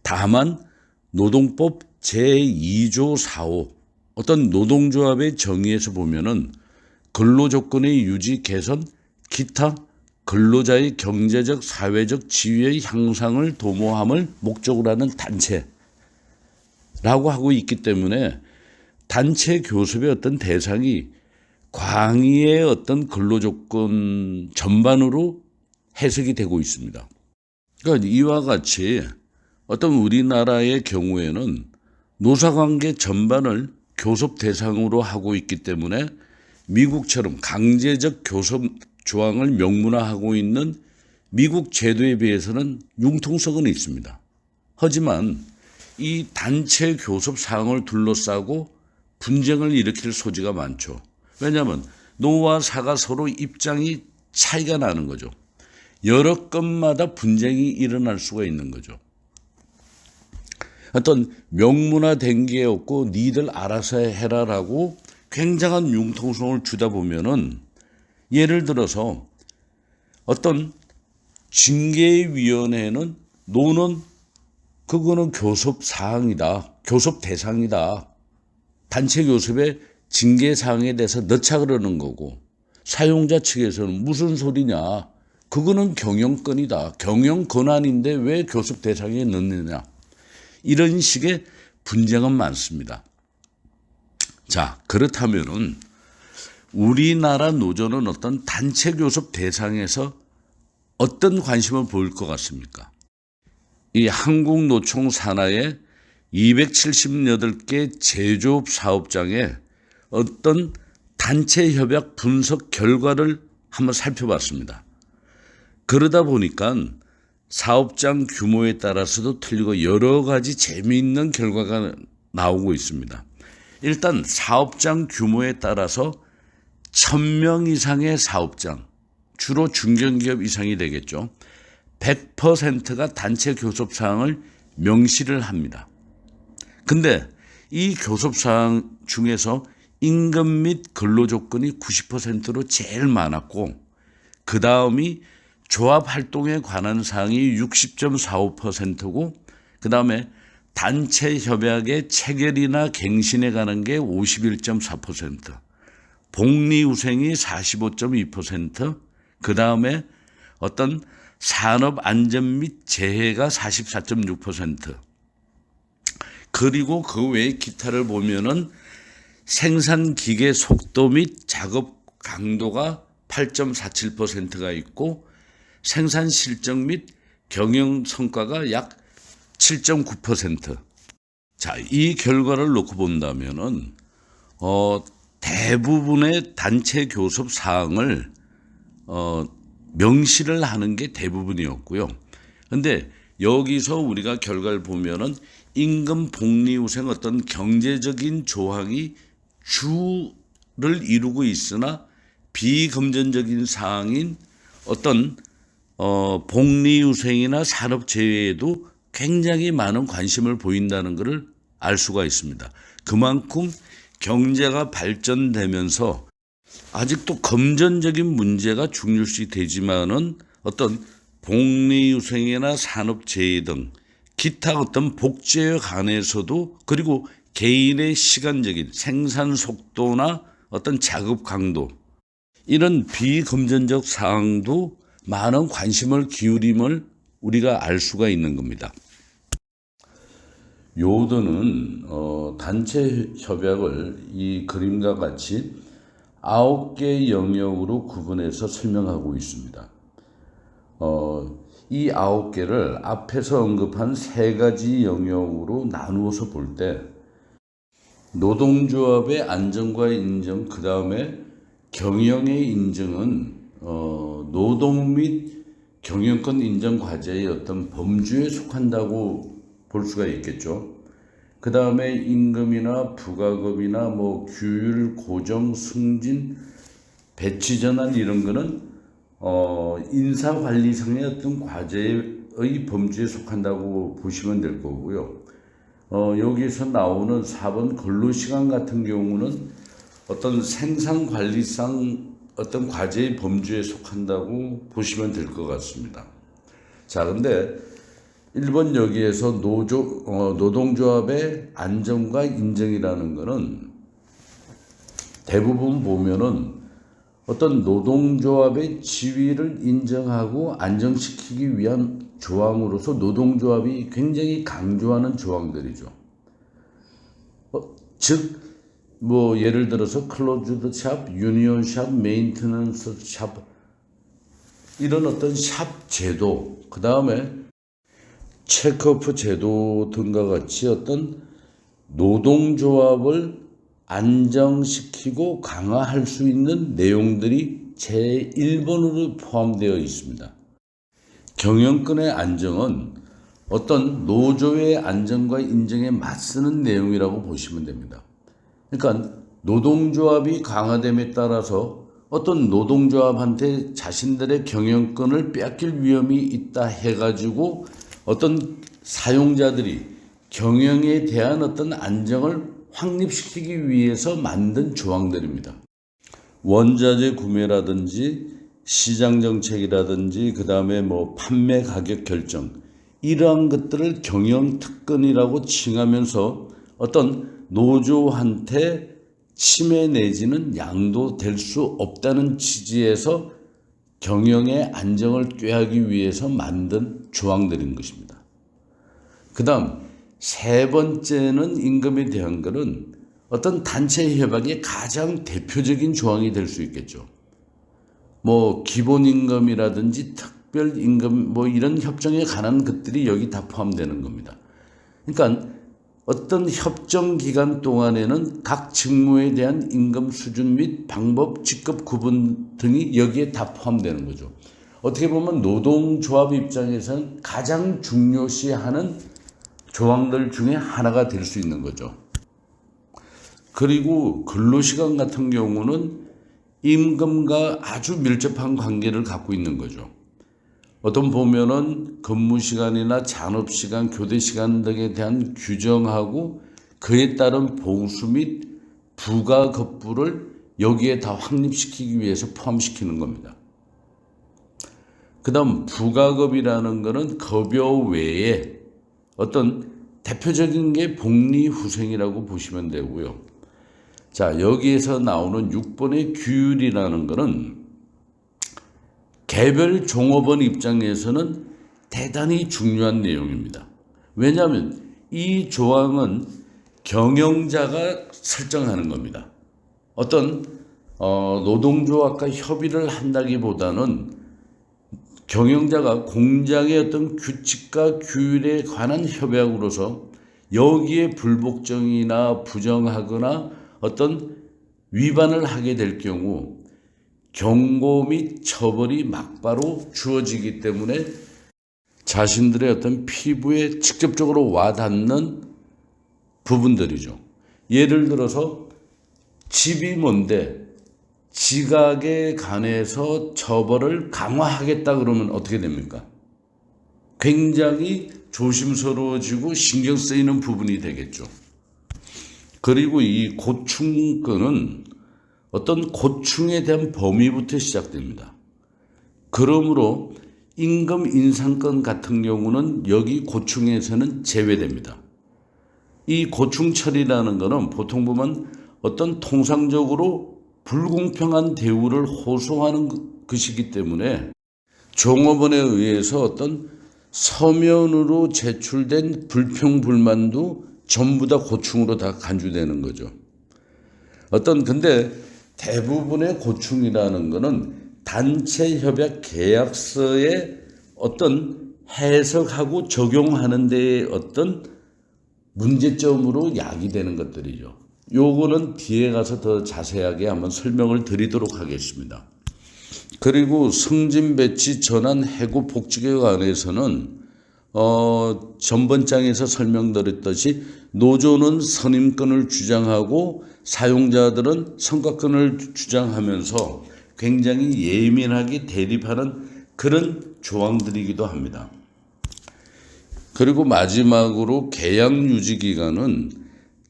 다만 노동법 제2조 4호 어떤 노동조합의 정의에서 보면은 근로조건의 유지, 개선, 기타 근로자의 경제적, 사회적 지위의 향상을 도모함을 목적으로 하는 단체라고 하고 있기 때문에 단체 교섭의 어떤 대상이 광의의 어떤 근로조건 전반으로 해석이 되고 있습니다. 그러니까 이와 같이 어떤 우리나라의 경우에는 노사관계 전반을 교섭 대상으로 하고 있기 때문에 미국처럼 강제적 교섭 조항을 명문화하고 있는 미국 제도에 비해서는 융통성은 있습니다. 하지만 이 단체 교섭 사항을 둘러싸고 분쟁을 일으킬 소지가 많죠. 왜냐하면 노와 사가 서로 입장이 차이가 나는 거죠. 여러 건마다 분쟁이 일어날 수가 있는 거죠. 어떤 명문화된 게 없고 니들 알아서 해라라고 굉장한 융통성을 주다 보면은 예를 들어서 어떤 징계위원회는 노는 그거는 교섭 사항이다. 교섭 대상이다. 단체 교섭의 징계 사항에 대해서 넣자 그러는 거고 사용자 측에서는 무슨 소리냐. 그거는 경영권이다. 경영 권한인데 왜 교섭 대상에 넣느냐. 이런 식의 분쟁은 많습니다. 자, 그렇다면은 우리나라 노조는 어떤 단체 교섭 대상에서 어떤 관심을 보일 것 같습니까? 이 한국노총 산하의 278개 제조업 사업장에 어떤 단체 협약 분석 결과를 한번 살펴봤습니다. 그러다 보니까 사업장 규모에 따라서도 틀리고 여러 가지 재미있는 결과가 나오고 있습니다. 일단 사업장 규모에 따라서 1000명 이상의 사업장, 주로 중견기업 이상이 되겠죠. 100%가 단체 교섭사항을 명시를 합니다. 근데 이 교섭사항 중에서 임금 및 근로조건이 90%로 제일 많았고 그 다음이 조합활동에 관한 사항이 60.45%고 그 다음에 단체 협약의 체결이나 갱신에 관한 게 51.4%, 복리후생이 45.2%, 그 다음에 어떤 산업안전 및 재해가 44.6%, 그리고 그 외에 기타를 보면은 생산기계 속도 및 작업 강도가 8.47%가 있고 생산 실적 및 경영 성과가 약 7.9%. 자, 이 결과를 놓고 본다면은 대부분의 단체 교섭 사항을 명시를 하는 게 대부분이었고요. 근데 여기서 우리가 결과를 보면은 임금 복리후생 어떤 경제적인 조항이 주를 이루고 있으나 비금전적인 사항인 어떤 복리후생이나 산업재해에도 굉장히 많은 관심을 보인다는 것을 알 수가 있습니다. 그만큼 경제가 발전되면서 아직도 금전적인 문제가 중요시 되지만은 어떤 복리후생이나 산업재해 등 기타 어떤 복지에 관해서도 그리고 개인의 시간적인 생산 속도나 어떤 작업 강도 이런 비금전적 사항도 많은 관심을 기울임을 우리가 알 수가 있는 겁니다. 요도는 단체 협약을 이 그림과 같이 9개 영역으로 구분해서 설명하고 있습니다. 이 9개를 앞에서 언급한 3가지 영역으로 나누어서 볼 때 노동조합의 안정과 인정, 그 다음에 경영의 인정은 노동 및 경영권 인정 과제의 어떤 범주에 속한다고 볼 수가 있겠죠. 그 다음에 임금이나 부가급이나 뭐 규율, 고정, 승진, 배치 전환 이런 거는 인사관리상의 어떤 과제의 범주에 속한다고 보시면 될 거고요. 여기서 나오는 4번 근로시간 같은 경우는 어떤 생산관리상 어떤 과제의 범주에 속한다고 보시면 될 것 같습니다. 자, 근데 1번 여기에서 노동조합의 안정과 인정이라는 것은 대부분 보면은 어떤 노동조합의 지위를 인정하고 안정시키기 위한 조항으로서 노동조합이 굉장히 강조하는 조항들이죠. 즉, 뭐 예를 들어서 클로즈드 샵, 유니온 샵, 메인테넌스 샵 이런 어떤 샵 제도, 그 다음에 체크오프 제도 등과 같이 어떤 노동조합을 안정시키고 강화할 수 있는 내용들이 제1번으로 포함되어 있습니다. 경영권의 안정은 어떤 노조의 안정과 인정에 맞서는 내용이라고 보시면 됩니다. 그러니까 노동조합이 강화됨에 따라서 어떤 노동조합한테 자신들의 경영권을 빼앗길 위험이 있다 해가지고 어떤 사용자들이 경영에 대한 어떤 안정을 확립시키기 위해서 만든 조항들입니다. 원자재 구매라든지 시장 정책이라든지 그 다음에 판매 가격 결정, 이러한 것들을 경영 특권이라고 칭하면서 어떤 노조한테 침해 내지는 양도될 수 없다는 취지에서 경영의 안정을 꾀하기 위해서 만든 조항들인 것입니다. 그 다음 세 번째는 임금에 대한 것은 어떤 단체 협약의 가장 대표적인 조항이 될 수 있겠죠. 기본임금이라든지 특별임금 이런 협정에 관한 것들이 여기 다 포함되는 겁니다. 그러니까 어떤 협정 기간 동안에는 각 직무에 대한 임금 수준 및 방법, 직급 구분 등이 여기에 다 포함되는 거죠. 어떻게 보면 노동조합 입장에서는 가장 중요시하는 조항들 중에 하나가 될 수 있는 거죠. 그리고 근로시간 같은 경우는 임금과 아주 밀접한 관계를 갖고 있는 거죠. 어떤 보면은 근무시간이나 잔업시간, 교대시간 등에 대한 규정하고 그에 따른 보수 및 부가급부를 여기에 다 확립시키기 위해서 포함시키는 겁니다. 그 다음 부가급이라는 것은 급여 외에 어떤 대표적인 게 복리후생이라고 보시면 되고요. 자, 여기에서 나오는 6번의 규율이라는 것은 개별 종업원 입장에서는 대단히 중요한 내용입니다. 왜냐하면 이 조항은 경영자가 설정하는 겁니다. 어떤 노동조합과 협의를 한다기보다는 경영자가 공장의 어떤 규칙과 규율에 관한 협약으로서 여기에 불복종이나 부정하거나 어떤 위반을 하게 될 경우 경고 및 처벌이 막바로 주어지기 때문에 자신들의 어떤 피부에 직접적으로 와닿는 부분들이죠. 예를 들어서 집이 뭔데 지각에 관해서 처벌을 강화하겠다 그러면 어떻게 됩니까? 굉장히 조심스러워지고 신경 쓰이는 부분이 되겠죠. 그리고 이 고충권은 어떤 고충에 대한 범위부터 시작됩니다. 그러므로 임금 인상권 같은 경우는 여기 고충에서는 제외됩니다. 이 고충 처리라는 것은 보통 보면 어떤 통상적으로 불공평한 대우를 호소하는 것이기 때문에 종업원에 의해서 어떤 서면으로 제출된 불평불만도 전부 다 고충으로 다 간주되는 거죠. 근데 대부분의 고충이라는 것은 단체 협약 계약서에 어떤 해석하고 적용하는 데에 어떤 문제점으로 야기되는 것들이죠. 요거는 뒤에 가서 더 자세하게 한번 설명을 드리도록 하겠습니다. 그리고 승진 배치 전환 해고 복직에 관해서는 전번 장에서 설명드렸듯이 노조는 선임권을 주장하고 사용자들은 성과권을 주장하면서 굉장히 예민하게 대립하는 그런 조항들이기도 합니다. 그리고 마지막으로 계약 유지 기간은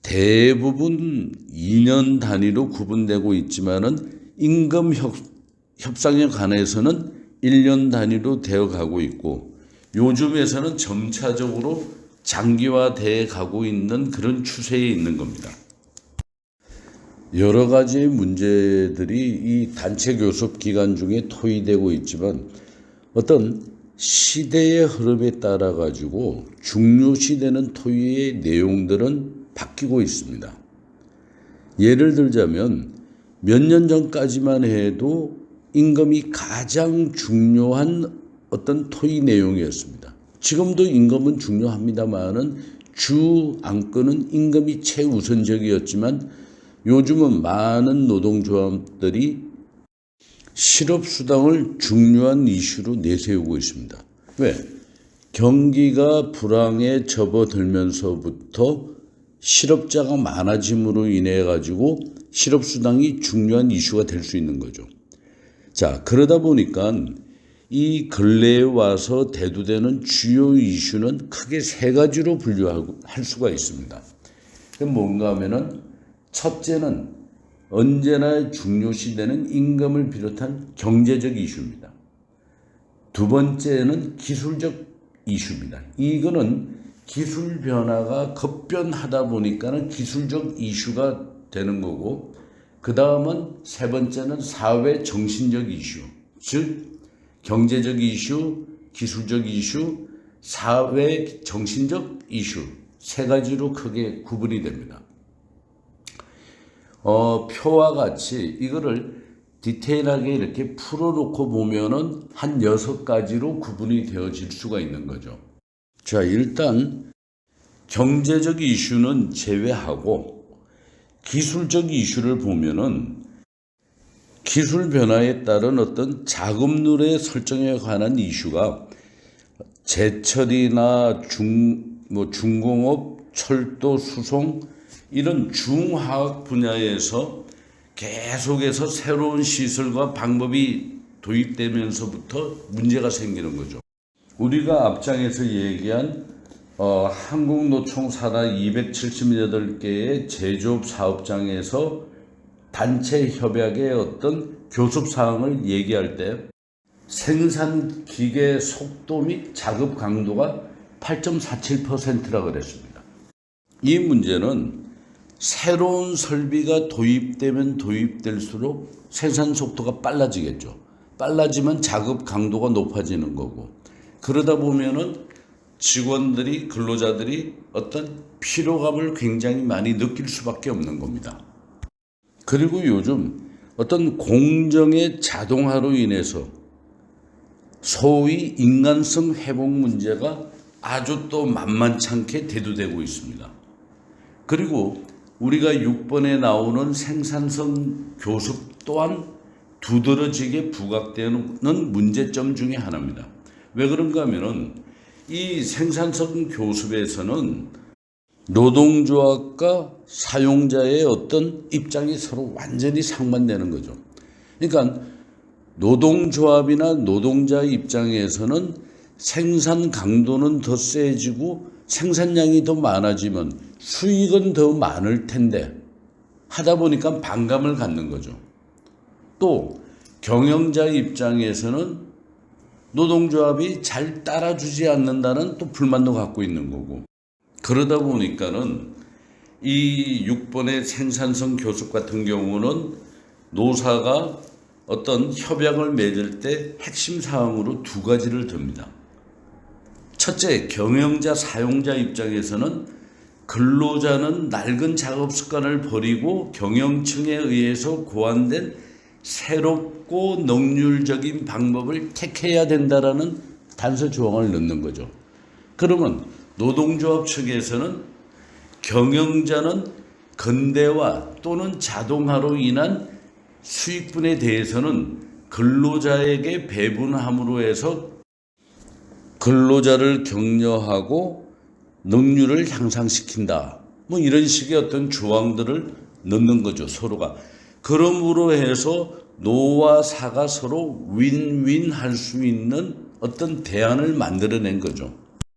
대부분 2년 단위로 구분되고 있지만은 임금 협상에 관해서는 1년 단위로 되어 가고 있고 요즘에서는 점차적으로 장기화되어 가고 있는 그런 추세에 있는 겁니다. 여러 가지 문제들이 이 단체 교섭 기간 중에 토의되고 있지만 어떤 시대의 흐름에 따라 가지고 중요시되는 토의의 내용들은 바뀌고 있습니다. 예를 들자면 몇 년 전까지만 해도 임금이 가장 중요한 어떤 토의 내용이었습니다. 지금도 임금은 중요합니다만은 주 안건은 임금이 최우선적이었지만 요즘은 많은 노동조합들이 실업수당을 중요한 이슈로 내세우고 있습니다. 왜? 경기가 불황에 접어들면서부터 실업자가 많아짐으로 인해 가지고 실업수당이 중요한 이슈가 될 수 있는 거죠. 자, 그러다 보니까 이 근래에 와서 대두되는 주요 이슈는 크게 세 가지로 분류할 수가 있습니다. 그럼 뭔가 하면은 첫째는 언제나 중요시되는 임금을 비롯한 경제적 이슈입니다. 두 번째는 기술적 이슈입니다. 이거는 기술 변화가 급변하다 보니까는 기술적 이슈가 되는 거고, 그 다음은 세 번째는 사회 정신적 이슈, 즉 경제적 이슈, 기술적 이슈, 사회 정신적 이슈 세 가지로 크게 구분이 됩니다. 표와 같이 이거를 디테일하게 이렇게 풀어놓고 보면은 한 6가지로 구분이 되어질 수가 있는 거죠. 자, 일단 경제적 이슈는 제외하고 기술적 이슈를 보면은 기술 변화에 따른 어떤 자금률의 설정에 관한 이슈가 제철이나 중공업, 철도, 수송 이런 중화학 분야에서 계속해서 새로운 시설과 방법이 도입되면서부터 문제가 생기는 거죠. 우리가 앞장에서 얘기한 한국노총 산하 278개의 제조업 사업장에서 단체 협약의 어떤 교섭 사항을 얘기할 때 생산 기계 속도 및 작업 강도가 8.47%라 그랬습니다. 이 문제는 새로운 설비가 도입되면 도입될수록 생산 속도가 빨라지겠죠. 빨라지면 작업 강도가 높아지는 거고, 그러다 보면은 직원들이, 근로자들이 어떤 피로감을 굉장히 많이 느낄 수밖에 없는 겁니다. 그리고 요즘 어떤 공정의 자동화로 인해서 소위 인간성 회복 문제가 아주 또 만만찮게 대두되고 있습니다. 그리고 우리가 6번에 나오는 생산성 교습 또한 두드러지게 부각되는 문제점 중에 하나입니다. 왜 그런가 하면은 이 생산성 교습에서는 노동조합과 사용자의 어떤 입장이 서로 완전히 상반되는 거죠. 그러니까 노동조합이나 노동자 입장에서는 생산 강도는 더 세지고 생산량이 더 많아지면 수익은 더 많을 텐데 하다 보니까 반감을 갖는 거죠. 또 경영자 입장에서는 노동조합이 잘 따라주지 않는다는 또 불만도 갖고 있는 거고, 그러다 보니까는 이 6번의 생산성 교섭 같은 경우는 노사가 어떤 협약을 맺을 때 핵심 사항으로 2가지를 듭니다. 첫째, 경영자, 사용자 입장에서는 근로자는 낡은 작업 습관을 버리고 경영층에 의해서 고안된 새롭고 능률적인 방법을 택해야 된다라는 단서 조항을 넣는 거죠. 그러면 노동조합 측에서는 경영자는 근대화 또는 자동화로 인한 수익분에 대해서는 근로자에게 배분함으로 해서 근로자를 격려하고 능률을 향상시킨다. 뭐 이런 식의 어떤 조항들을 넣는 거죠, 서로가. 그러므로 해서 노와 사가 서로 윈윈 할 수 있는 어떤 대안을 만들어낸 거죠.